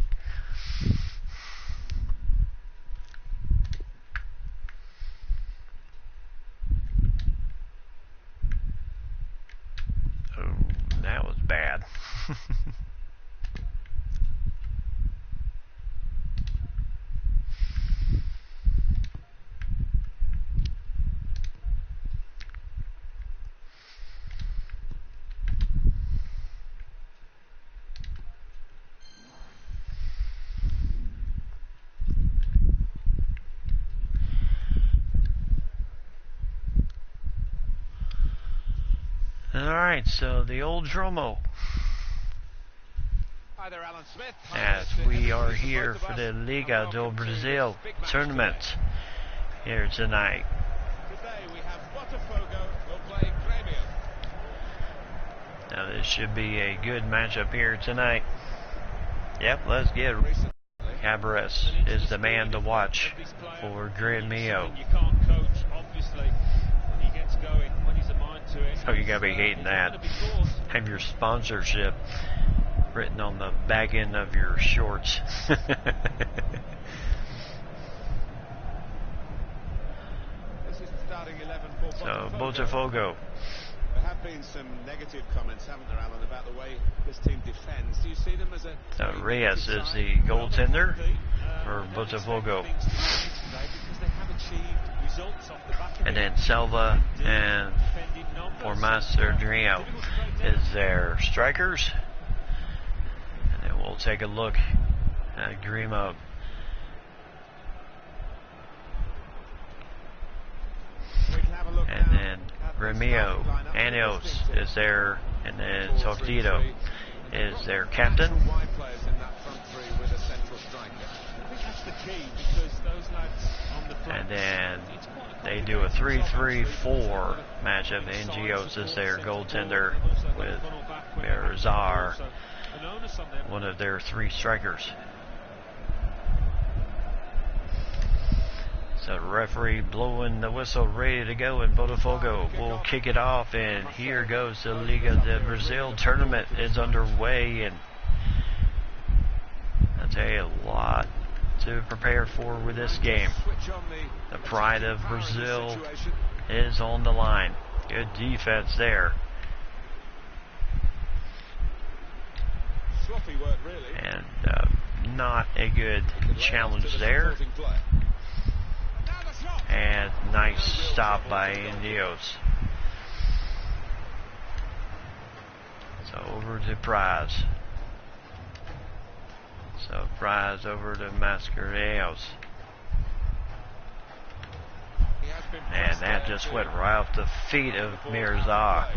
Oh, that was bad. Alright, so the old Dromo. Hi there, Alan Smith. As we are here for the Liga do Brasil tournament here tonight. Today we have Botafogo will play Grêmio. Now this should be a good matchup here tonight. Yep, let's get Cabres is the man to watch for Grêmio. You can't coach, obviously, when he gets going, when he's a mind to it. So you gotta be hating that. Have your sponsorship written on the back end of your shorts. This is the starting 11 for So Botafogo. Botafogo. There have been some negative comments, haven't there, Alan, about the way this team defends. Do you see them as a... So Reyes is the goaltender for Botafogo. And then Selva and Formas Sergio is their strikers. And then we'll take a look at Grêmio. And then Remio Anos is there, and then Tordido is their captain. And then they do a 3-3-4 matchup. NGOs is their goaltender with Mirazar, one of their three strikers. The referee blowing the whistle, ready to go, and Botafogo will kick it off. And here goes the Liga de Brazil tournament is underway, and I'll tell you, a lot to prepare for with this game. The pride of Brazil is on the line. Good defense there. And not a good challenge there. And nice stop by Indios. So over to Prize. So Prize over to Mascareños. And that just went right off the feet of Mirza.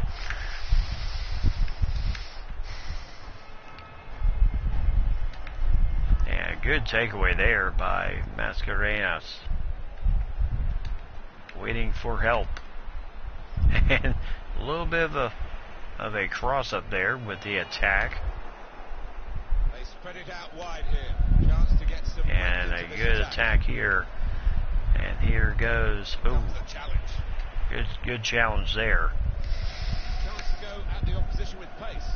And good takeaway there by Mascareños. Waiting for help. And a little bit of a cross up there with the attack. They spread it out wide here. Chance to get some and a good attack here. And here goes. Ooh. Good challenge there. Chance to go at the opposition with pace.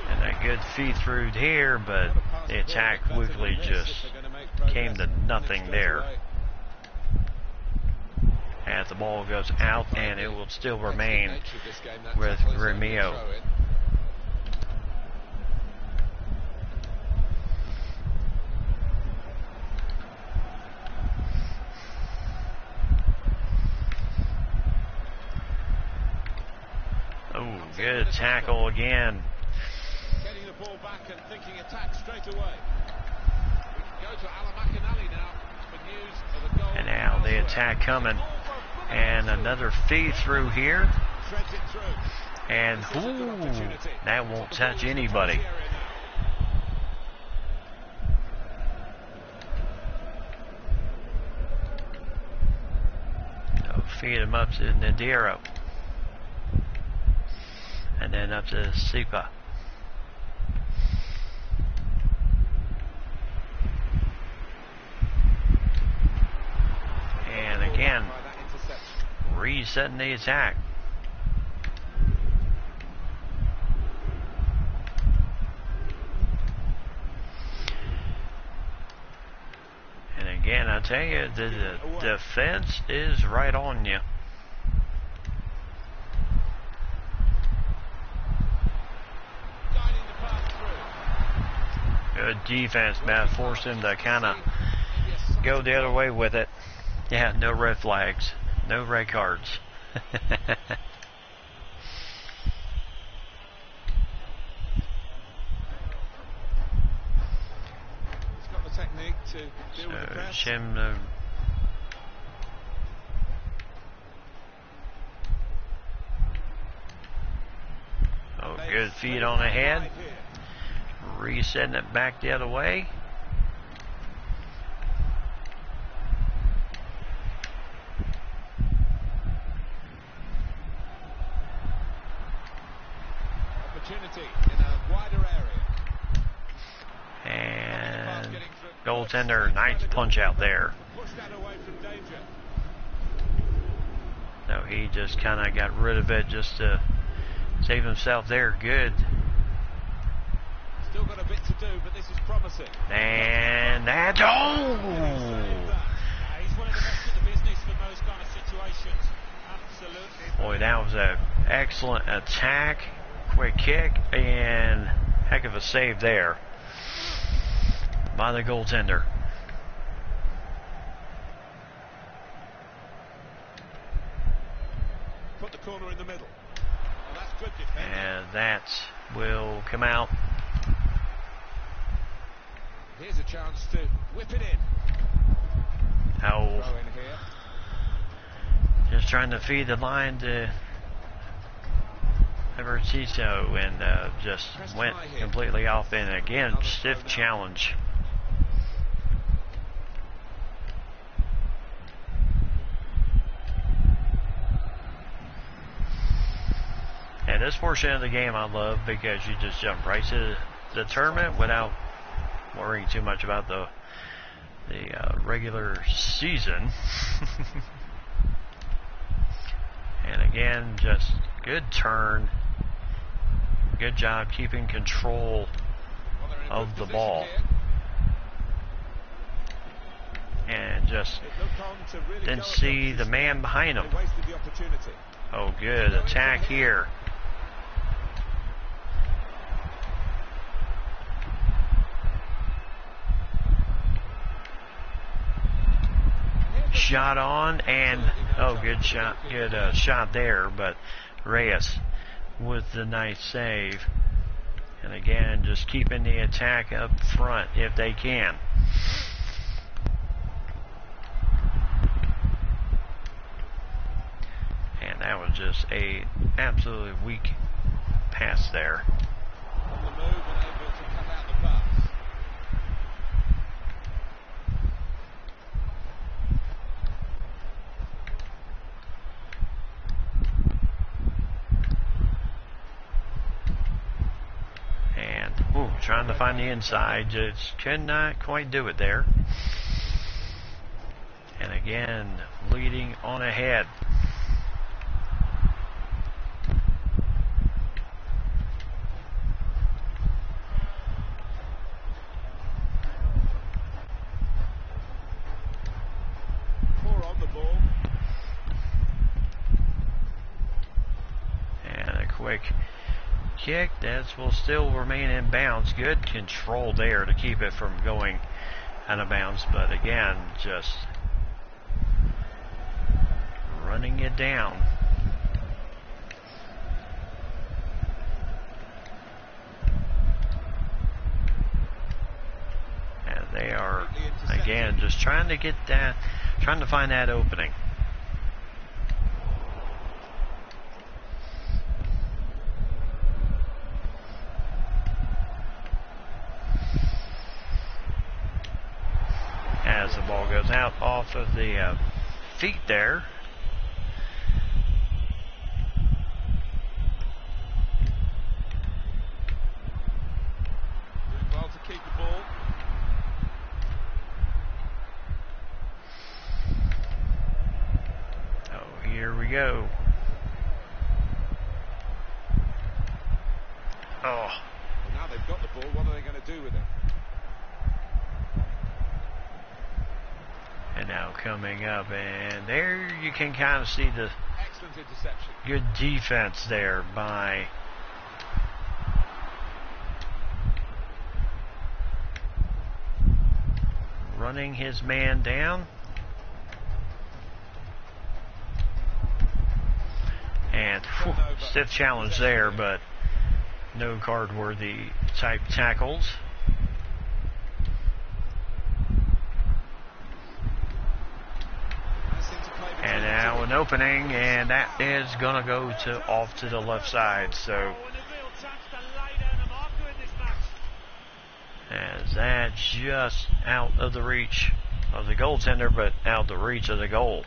And a good feed through here, but the attack quickly just came to nothing there. As the ball goes out, and it will still remain with Gremio. Oh, good tackle again. Getting the ball back and thinking attack straight away. We can go to Alamakinali now for news of a goal. And now the attack coming. And another feed through here. And ooh, that won't touch anybody. So feed him up to Nadiro. And then up to Sipa. And again, resetting the attack. And again, I tell you, the defense is right on you. Good defense, man. Forced him to kind of go the other way with it. Yeah, no red flags. No red cards. He's got the technique to deal with the press. Oh, good feed on the head. Resetting it back the other way. Opportunity in a wider area. And goaltender, nice punch out there. Push that away from danger. So he just kind of got rid of it just to save himself there. Good. Still got a bit to do, but this is promising. And that's He's one of the best in the business for those kind of situations. Absolutely. boy, that was an excellent attack, quick kick, and heck of a save there by the goaltender. Put the corner in the middle. And that's good defending. And that will come out. Here's a chance to whip it in. Oh, Throw in here. just trying to feed the line to Evertito, and just went completely off. And again, stiff challenge. And this portion of the game I love because you just jump right to the tournament without worrying too much about the the regular season. And again, just good turn. Good job keeping control of the ball. And just didn't see the man behind him. Oh, good attack here. Shot on, and oh, good shot there, but Reyes with the nice save. And again, just keeping the attack up front if they can. And that was just a absolutely weak pass there. On the move and able to cut out the pass. And trying to find the inside, just could not quite do it there. And again, leading on ahead. Kick that will still remain in bounds. Good control there to keep it from going out of bounds, but again, just running it down. And they are again just trying to find that opening. As the ball goes out off of the feet there. Doing well to keep the ball. Oh, here we go. Oh. Well, now they've got the ball, what are they going to do with it? And now coming up, and there you can kind of see the Excellent interception. good defense there by running his man down. And stiff challenge there, but no card-worthy type tackles. And now an opening, and that is going to go off to the left side. So as that's just out of the reach of the goaltender, but out of the reach of the goal.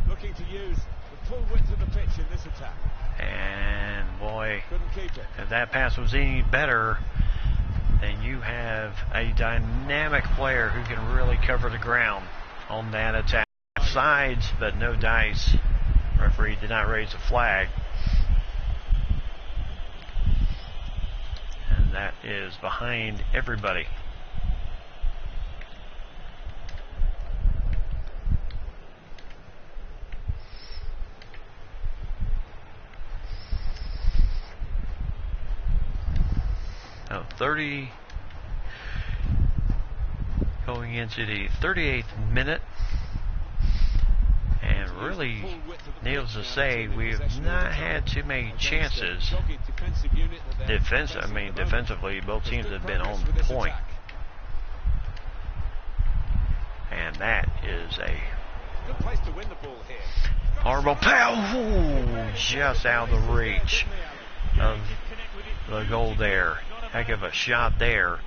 Looking to use the full width of the pitch in this attack. And boy, Couldn't keep it. if that pass was any better, then you have a dynamic player who can really cover the ground on that attack. Sides, but no dice. Referee did not raise a flag. And that is behind everybody. Oh, 30 going into the 38th minute. And really, needless to say, we have not had too many chances. Defensively, both teams have been on point. And that is a Good place to win the ball here. horrible pass. Ooh, just out of the reach of the goal there. Heck of a shot there.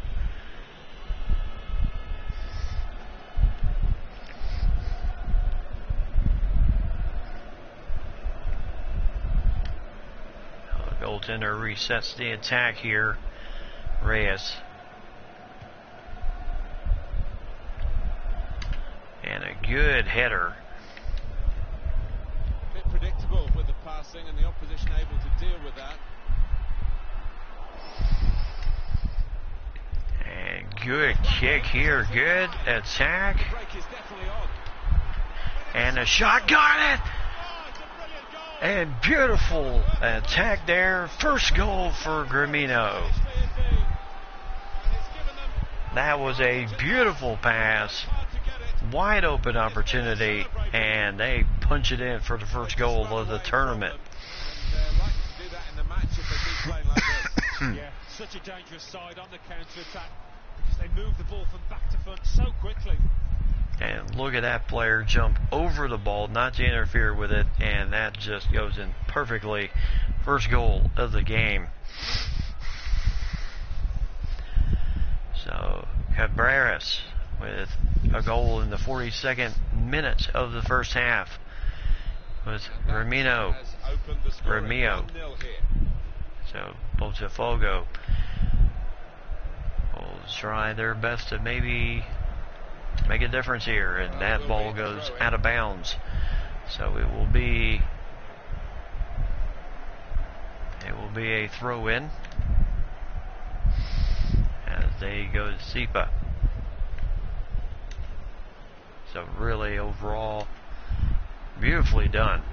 goaltender resets the attack here. Reyes. And a good header. A bit predictable with the passing and the opposition able to deal with that. And good kick here. Good attack. The break is definitely on. And a shot. Got it! Oh, it's a brilliant goal. And beautiful attack there. First goal for Gramino. That was a beautiful pass. Wide open opportunity. And they punch it in for the first goal of the tournament. Yeah, such a dangerous side on the counter-attack because they move the ball from back to front so quickly. And look at that player jump over the ball, not to interfere with it, and that just goes in perfectly. First goal of the game. So Cabreras with a goal in the 42nd minute of the first half with Ramiro. So Botafogo will try their best to maybe make a difference here, and that ball goes out of bounds. So it will be a throw in as they go to Sipa. So really overall beautifully done.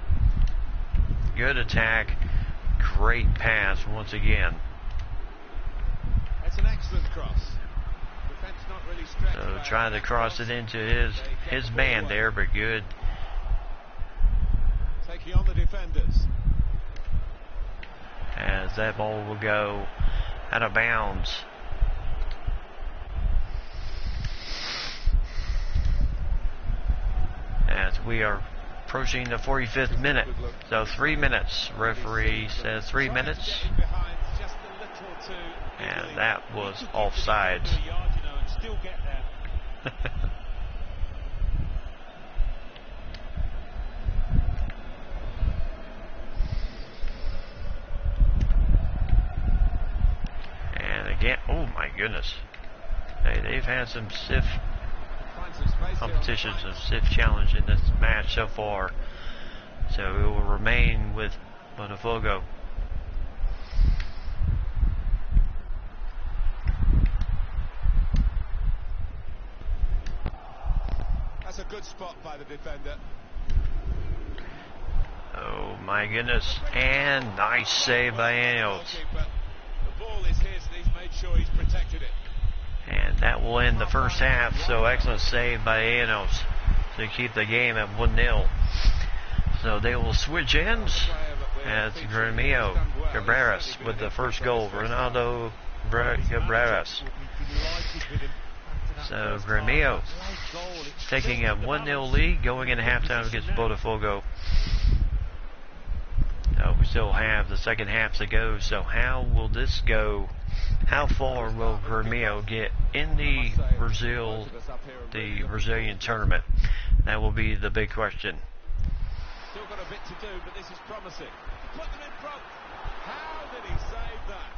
Good attack, great pass once again. It's an excellent cross. Defense not really stretched. So trying to cross it into his band there, but good. Taking on the defenders. As that ball will go out of bounds. As we are approaching the 45th minute. So 3 minutes. Referee says 3 minutes. And that was offsides. And again, oh my goodness. Hey, they've had some stiff competitions, some stiff challenge in this match so far. So it will remain with Botafogo. That's a good spot by the defender. Oh my goodness. And nice save by Anios. The ball is his and he's made sure he's protected it. And that will end the first half. So excellent save by Anios to keep the game at 1-0. So they will switch ends as Gramillo Cabreras with the first goal. Ronaldo Cabreras. So Gramillo taking a 1-0 lead going into halftime against Botafogo. We still have the second half to go. So how will this go? How far will Gramillo get in the Brazilian tournament? That will be the big question. Still got a bit to do, but this is promising. Put them in front. How did he save that?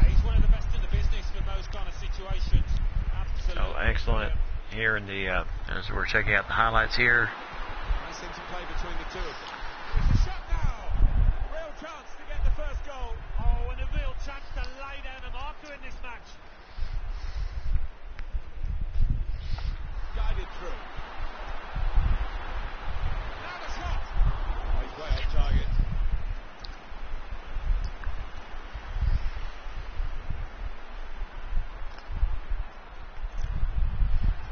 He's one of the best in the business for those kind of situations. Absolutely. So excellent here in the as we're checking out the highlights here. Nice interplay between the two of them. There's a shot now. Real chance to get the first goal. Oh, and a real chance to lay down a marker in this match. Guided through. Now the shot. Oh, he's way off target.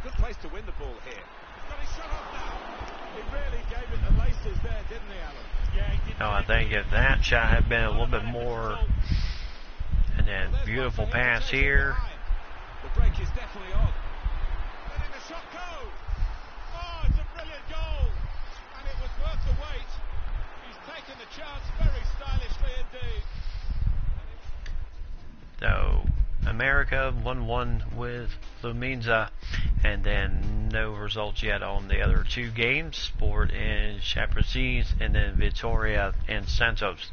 Good place to win the ball here. He's got his shot off now. He really gave it the laces there, didn't he, Alan? Yeah, he did. No, I think if that shot had been a little bit more, and then beautiful pass here. The break is definitely on. Letting the shot go. Oh, it's a brilliant goal. And it was worth the wait. He's taken the chance very stylishly indeed. So America 1-1 with Fluminense, and then no results yet on the other two games. Sport in Chapecoense, and then Vitória and Santos.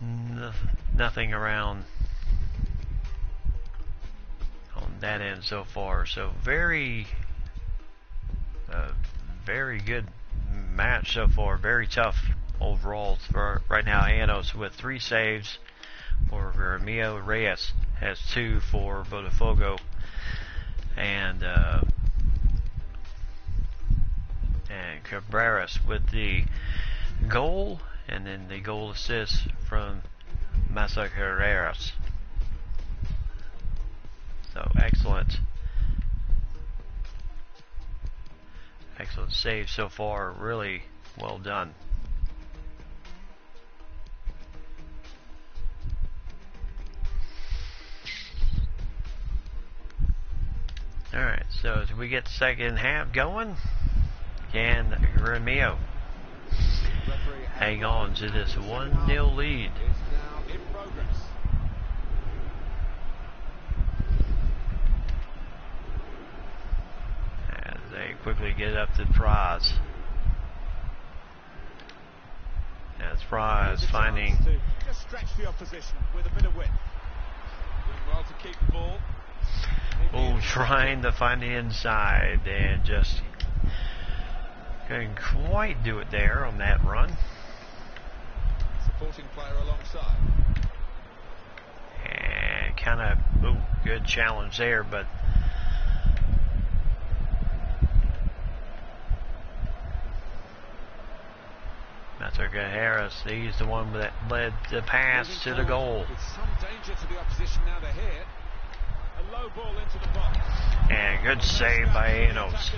nothing around on that end so far. So very good match so far. Very tough overall for right now. Anos with 3 saves for Ramiro. Reyes has 2 for Botafogo, and Cabreras with the goal, and then the goal assist from Masa Carreras. So excellent save so far. Really well done. Alright, so as we get the second half going, can Ramiro hang on to this 1-0 lead? As they quickly get up to Prize. As Prize finding just stretch the opposition with a bit of width. Doing well to keep the ball. Trying to find the inside and just couldn't quite do it there on that run. Supporting player alongside. And kind of, good challenge there, but Matuka Harris, he's the one that led the pass to the goal. With some danger to the opposition now they're here. A low ball into the box. And good save by Anos.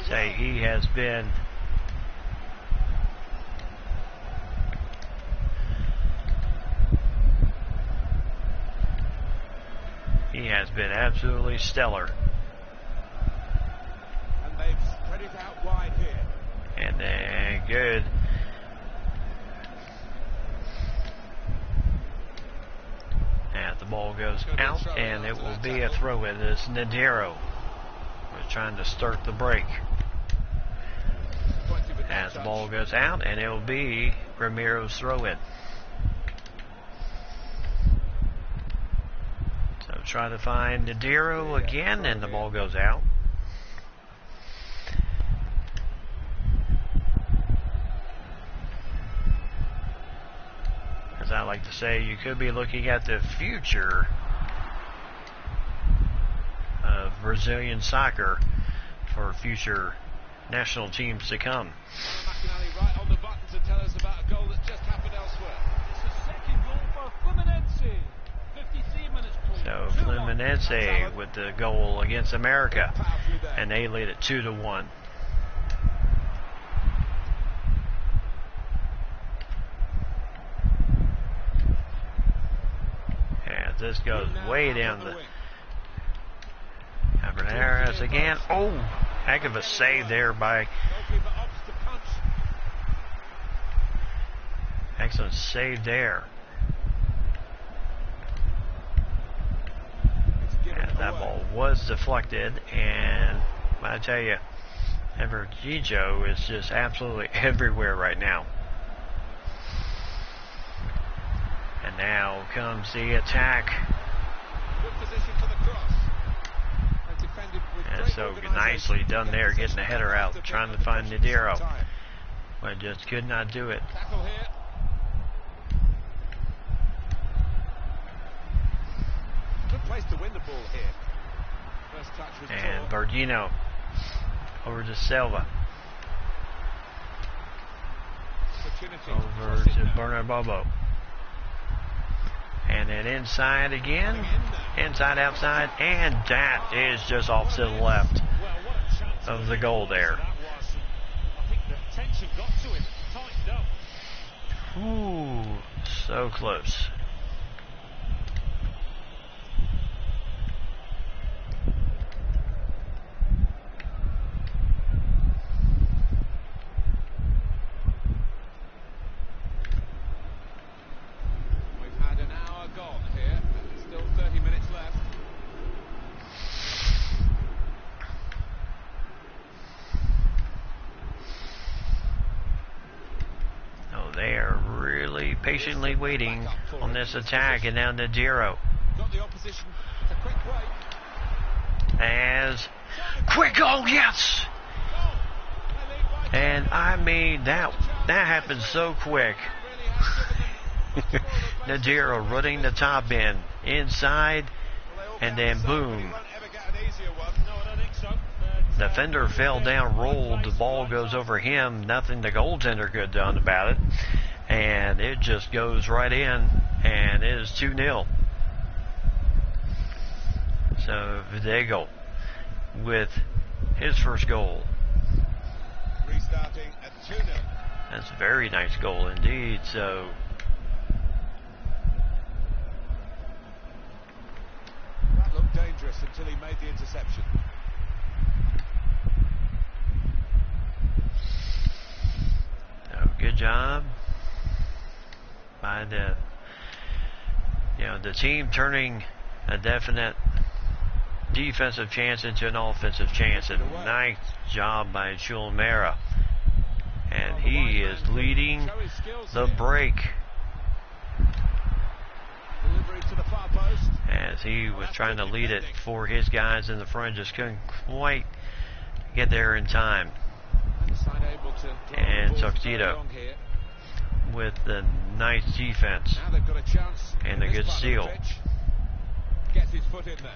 Say he has been absolutely stellar. And they've spread it out wide here. And then good. And the ball goes out, and it will be a throw-in. It's Nadero. We're trying to start the break. As the ball goes out, and it will be Ramiro's throw-in. So try to find Nadero again, and the ball goes out. As I like to say, you could be looking at the future of Brazilian soccer for future national teams to come. Right on the button to tell us about a goal that just happened elsewhere. It's the second goal for Fluminense. 53 minutes. So Fluminense with the goal against America, and they lead it 2-1. And this goes way down the Caberneras again. Heck of a save there by. Excellent save there. And that ball was deflected, and I tell you, Evergijo is just absolutely everywhere right now. And now comes the attack. Good position for the cross. And so nicely done there, getting the header out, trying to find Nadero, but just could not do it. Tackle here. Good place to win the ball here. First touch was And Bardino over to Silva. Over to Bernard Bobo. And then inside again. Inside, outside. And that is just off to the left of the goal there. I think the tension got to him, tightened up. Ooh, so close. patiently waiting on this attack, and now Nadiro. Got the opposition with a quick break. As quick goal, yes! And I mean, that happened so quick. Nadiro running the top end inside, and then boom. Defender fell down, rolled, the ball goes over him, nothing the goaltender could have done about it, and it just goes right in, and it is 2-0. So Vidego with his first goal. Restarting at 2-0. That's a very nice goal indeed. So That looked dangerous until he made the interception. so good job by the team turning a definite defensive chance into an offensive chance. A nice job by Chulmera. And he is leading the break Delivery to the far post. as he was trying to lead it for his guys in the front, just couldn't quite get there in time. And Tuxedo with the nice defense Now they've got a chance and in a this good part of the steal. pitch. Gets his foot in there.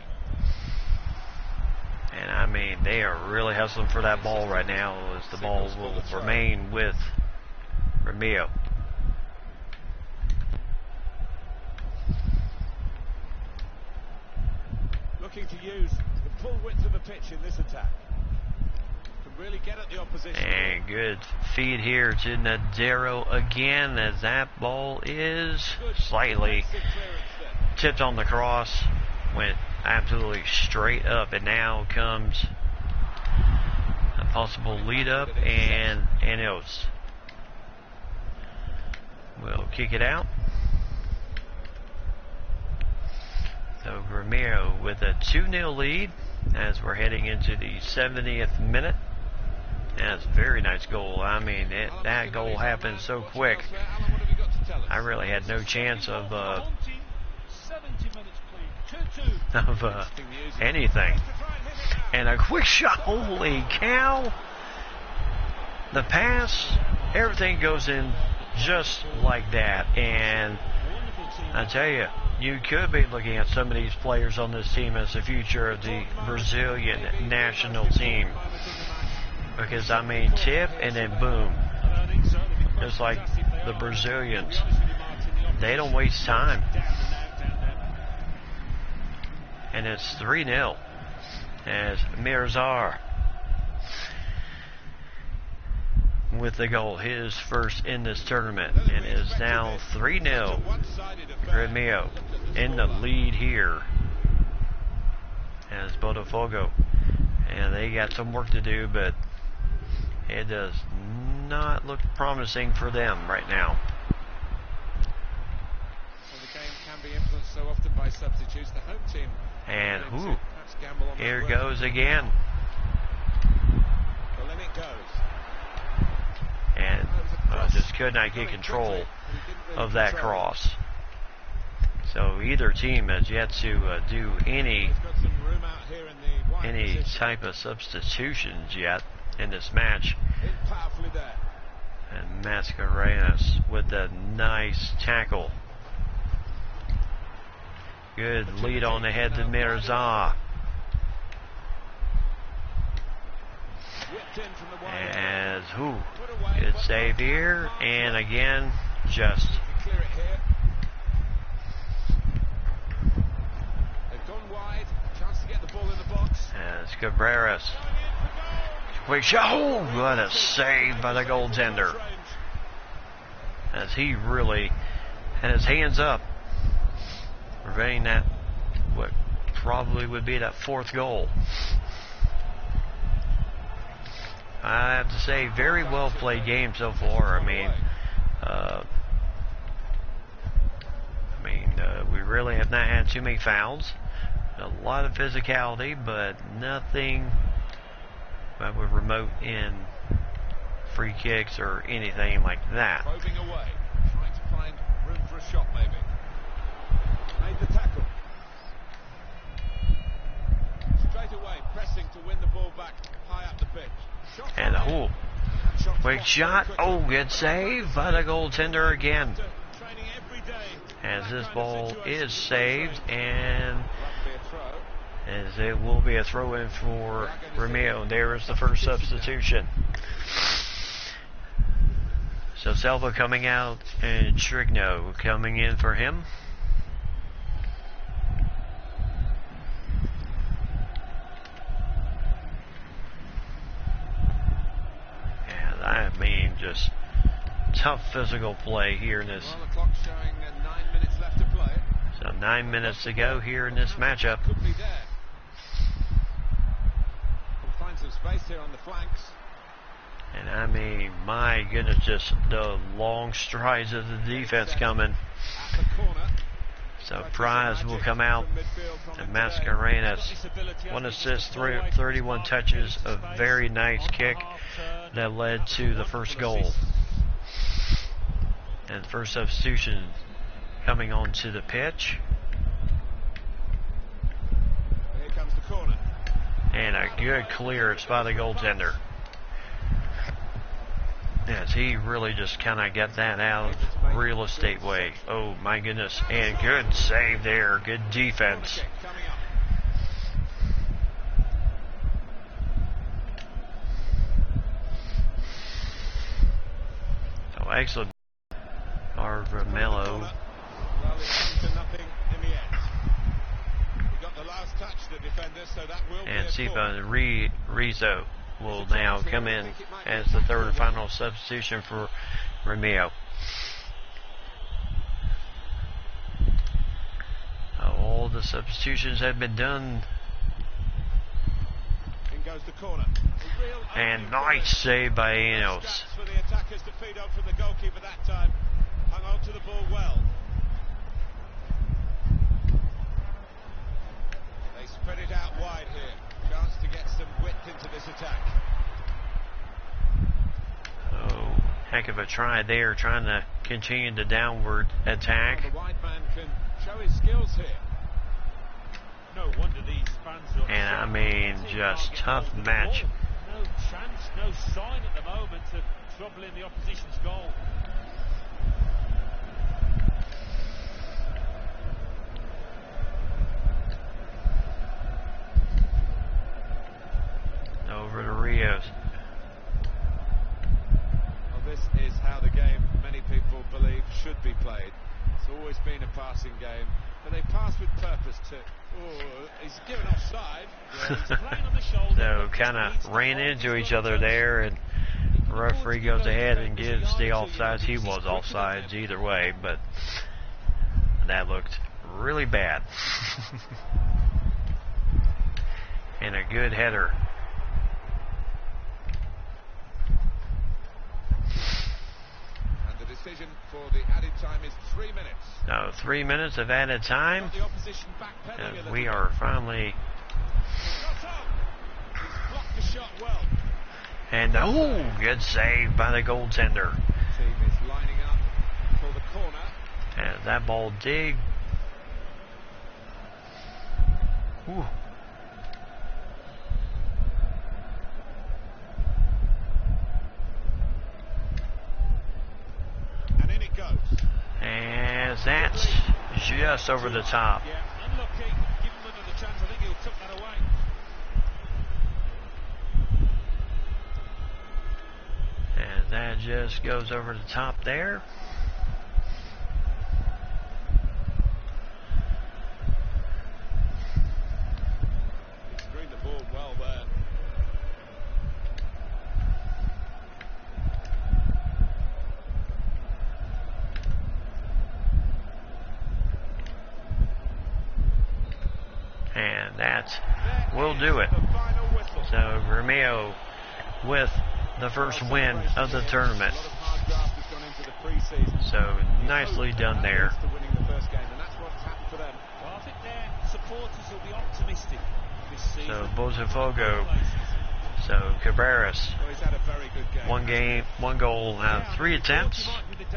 And I mean, they are really hustling for that ball right now, as the ball will remain with Remio. Looking to use the full width of the pitch in this attack. Can really get at the opposition. And good feed here to Nadero again, as that ball is slightly tipped on the cross, went absolutely straight up, and now comes a possible lead up, and Enos will kick it out. So Ramiro with a 2-0 lead as we're heading into the 70th minute. That's a very nice goal. I mean, that goal happened so quick. I really had no chance of anything. And a quick shot. Holy cow! The pass, everything goes in just like that. And I tell you, you could be looking at some of these players on this team as the future of the Brazilian national team. Because, I mean, tip and then boom. Just like the Brazilians. They don't waste time. And it's 3-0 as Mirzar with the goal, his first in this tournament, and is now 3-0. Gremio in the lead here as Botafogo, and they got some work to do, but it does not look promising for them right now. Well, the game can be influenced so often by substitutes. The home team. And here goes again. Well, then it goes. And just could not get control of that cross. So either team has yet to do any type of substitutions yet in this match. And Mascarenas with a nice tackle. Good lead on the head to Mirza. As good save here, and again, just as Cabreras. Quick shot. Oh, what a save by the goaltender. As he really had his hands up, preventing that, what probably would be that fourth goal. I have to say, very well played game so far. I mean, we really have not had too many fouls. A lot of physicality, but nothing that would remote in free kicks or anything like that. shot maybe. Made the tackle. Straight away, pressing to win the ball back high up the pitch. Shot And the from hole. That shot's Quick blocked shot. very quickly. Oh, good save by the goaltender again. Training every day. As That this kind of ball situation is so saved, safe. and That'll be a throw. as it will be a throw-in for Romeo. There is the first substitution. So Selva coming out and Trigno coming in for him. And I mean, just tough physical play here in this. Well, the clock's showing 9 minutes left to play. So 9 minutes to go here in this matchup. Could be there. We'll find some space here on the flanks. And I mean, my goodness, just the long strides of the defense coming. At the corner. So Prize will come out, and Mascarenas, 1 assist, 31 touches, a very nice kick that led to the first goal. And the first substitution coming onto the pitch. Here comes the corner. And a good clearance by the goaltender. Yes, he really just kind of got that out of real estate way. Oh my goodness, and good save there, good defense. Coming up. So excellent. Arvamello. Well, it came to nothing in the end. He got the last touch, the defenders, so that will And be a Sifa Rizzo will now come in as the third and final substitution for Romeo. All the substitutions have been done. In goes the corner. And nice save by Enos. For the attackers to feed on from the goalkeeper that time. Hung on to the ball well. They spread it out wide here. Chance to get some width into this attack. Oh, heck of a try there, trying to continue the downward attack. Well, the wide man can show his skills here. No wonder these fans are And I mean, just tough match. No chance, no sign at the moment of troubling the opposition's goal. Over to Rios. Well, this is how the game, many people believe, should be played. It's always been a passing game, but they pass with purpose too. Oh, he's given offside. Yeah, he's playing on the shoulder. So kind of ran into each other there, and the referee goes ahead and gives the offsides. He was offsides either way, but that looked really bad. And a good header. And the decision for the added time is 3 minutes. So 3 minutes of added time. The opposition backpedaling a And little we bit. are finally. Shot on. He's blocked the shot well. And oh, good save by the goaltender. Team is lining up for the corner. And that ball dig. Ooh. And in it goes. And that's just over the top. Yeah, unlucky. Give him another chance. I think he'll tuck that away. And that just goes over the top there. He screened the ball well there. And that will do it. The final whistle. So Romeo with the first win of the tournament. A lot of hard graft has gone into the pre-season. So nicely done there. To winning the first game, and that's what's happened for them. Well, I think their supporters will be optimistic this season. So Bozafogo. So Cabarrus, Well, he's had a very good game. one goal, 3 attempts,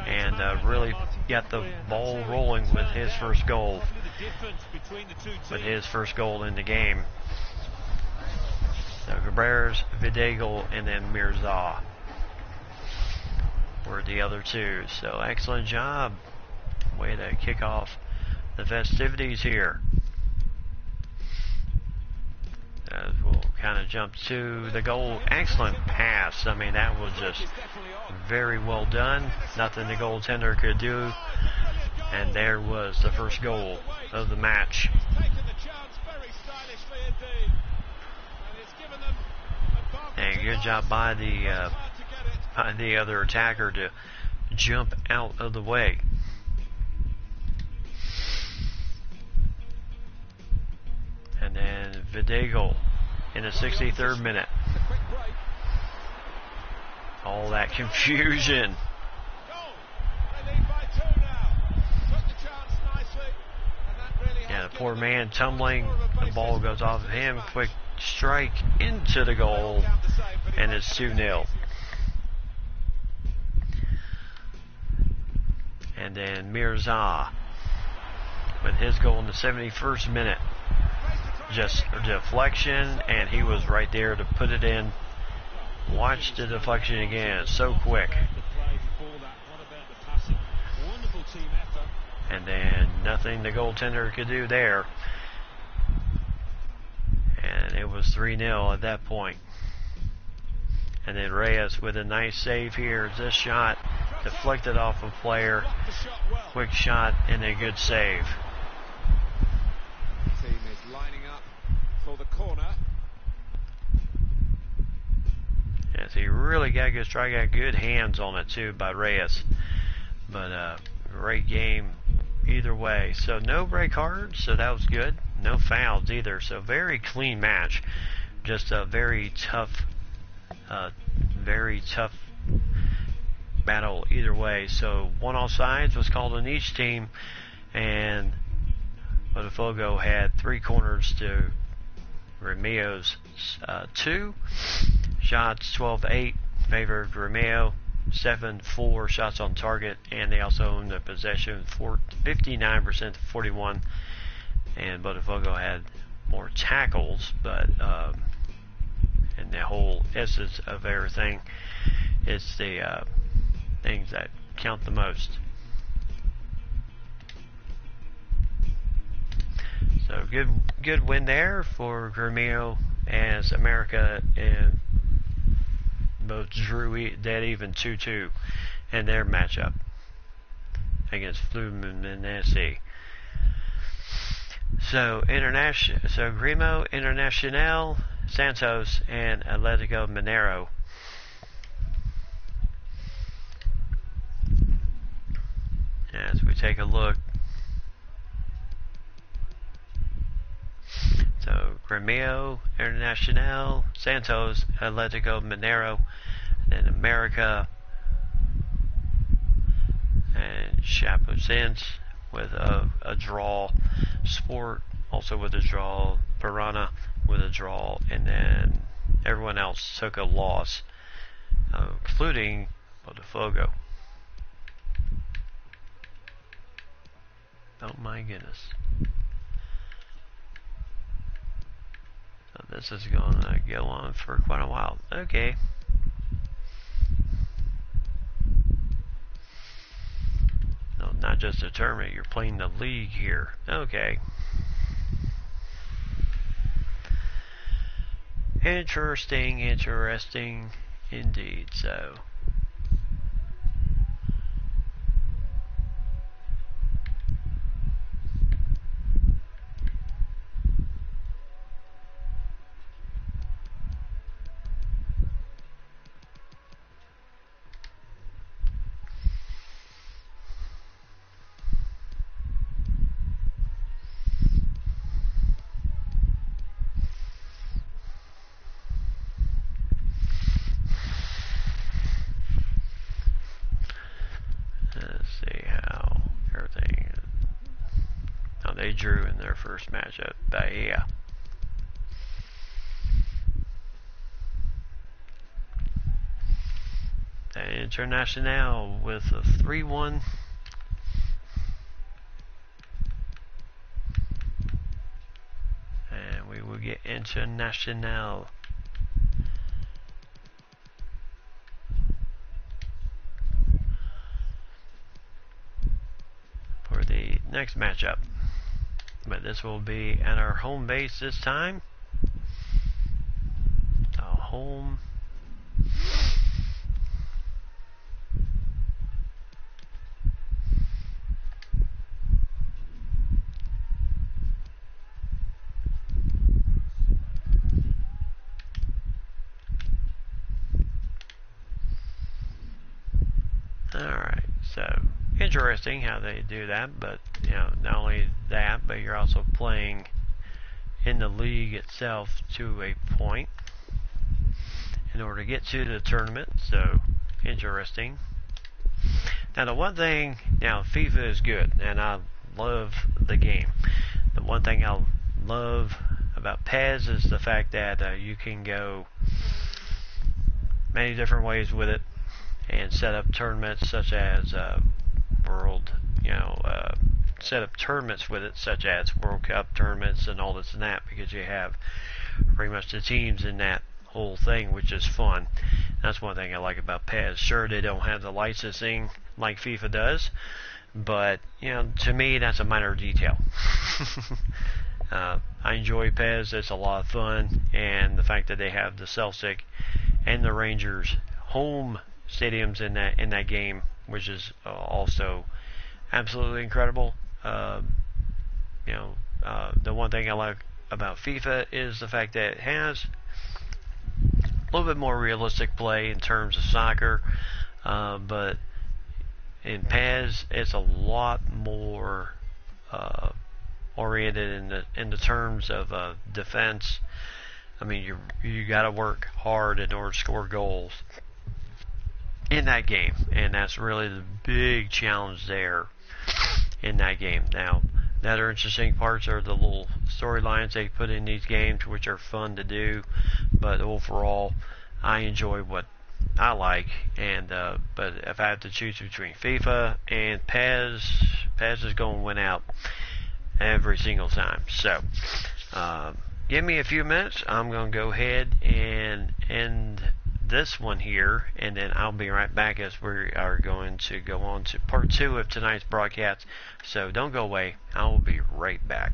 and really got the ball rolling with his first goal. With his first goal in the game. So Cabrera's, Videgel, and then Mirza were the other two. So excellent job. Way to kick off the festivities here. As we'll kind of jump to the goal. Excellent pass. I mean, that was just very well done. Nothing the goaltender could do. And there was the first goal of the match. And good job by the other attacker to jump out of the way. And then Videgel in the 63rd minute. All that confusion. Yeah, the poor man tumbling. The ball goes off of him. Quick strike into the goal. And it's 2-0. And then Mirza with his goal in the 71st minute. Just a deflection, and he was right there to put it in. Watch the deflection again. It's so quick. And then nothing the goaltender could do there. And it was 3-0 at that point. And then Reyes with a nice save here. This shot deflected off a player. Quick shot and a good save. Team is lining up for the corner. Yes, he really got a good strike. Got good hands on it too by Reyes. But great game either way. So no red cards, so that was good. No fouls either. So very clean match. Just a very tough battle either way. So one offsides was called on each team, and Botafogo had 3 corners to Remeo's 2. Shots 12-8 favored Remeo. 7-4 shots on target, and they also owned the possession 59% to 41. And Botafogo had more tackles, but and the whole essence of everything, it's the things that count the most. So good win there for Gremio as America and both drew dead even 2-2 in their matchup against Fluminense. So Grêmio, Internacional, Santos, and Atlético Mineiro. As we take a look, so Grêmio, Internacional, Santos, Atlético Mineiro, then America and Chapecoense with a draw. Sport also with a draw. Piranha with a draw, and then everyone else took a loss, including Botafogo. Oh my goodness. So this is going to go on for quite a while. Okay. No, not just a tournament, you're playing the league here. Okay. Interesting indeed. So they drew in their first match at Bahia. The Internacional with a 3-1 get international. For the next matchup. But this will be at our home base this time. Home. Alright, so interesting how they do that, but you know, not only that, but you're also playing in the league itself to a point in order to get to the tournament, so interesting. Now the one thing, now FIFA is good, and I love the game. The one thing I love about PES is the fact that you can go many different ways with it and set up tournaments such as set up tournaments with it such as World Cup tournaments and all this and that, because you have pretty much the teams in that whole thing, which is fun. That's one thing I like about PES. Sure, they don't have the licensing like FIFA does, but you know, to me that's a minor detail. I enjoy PES. It's a lot of fun, and the fact that they have the Celtic and the Rangers home stadiums in that game, which is also absolutely incredible. The one thing I like about FIFA is the fact that it has a little bit more realistic play in terms of soccer, but in PES it's a lot more oriented in the terms of defense. I mean, you got to work hard in order to score goals in that game, and that's really the big challenge there in that game. Now, the other interesting parts are the little storylines they put in these games, which are fun to do, but overall I enjoy what I like, and but if I have to choose between FIFA and PES is going to win out every single time. So give me a few minutes. I'm going to go ahead and end this one here, and then I'll be right back as we are going to go on to part 2 of tonight's broadcast. So don't go away. I will be right back.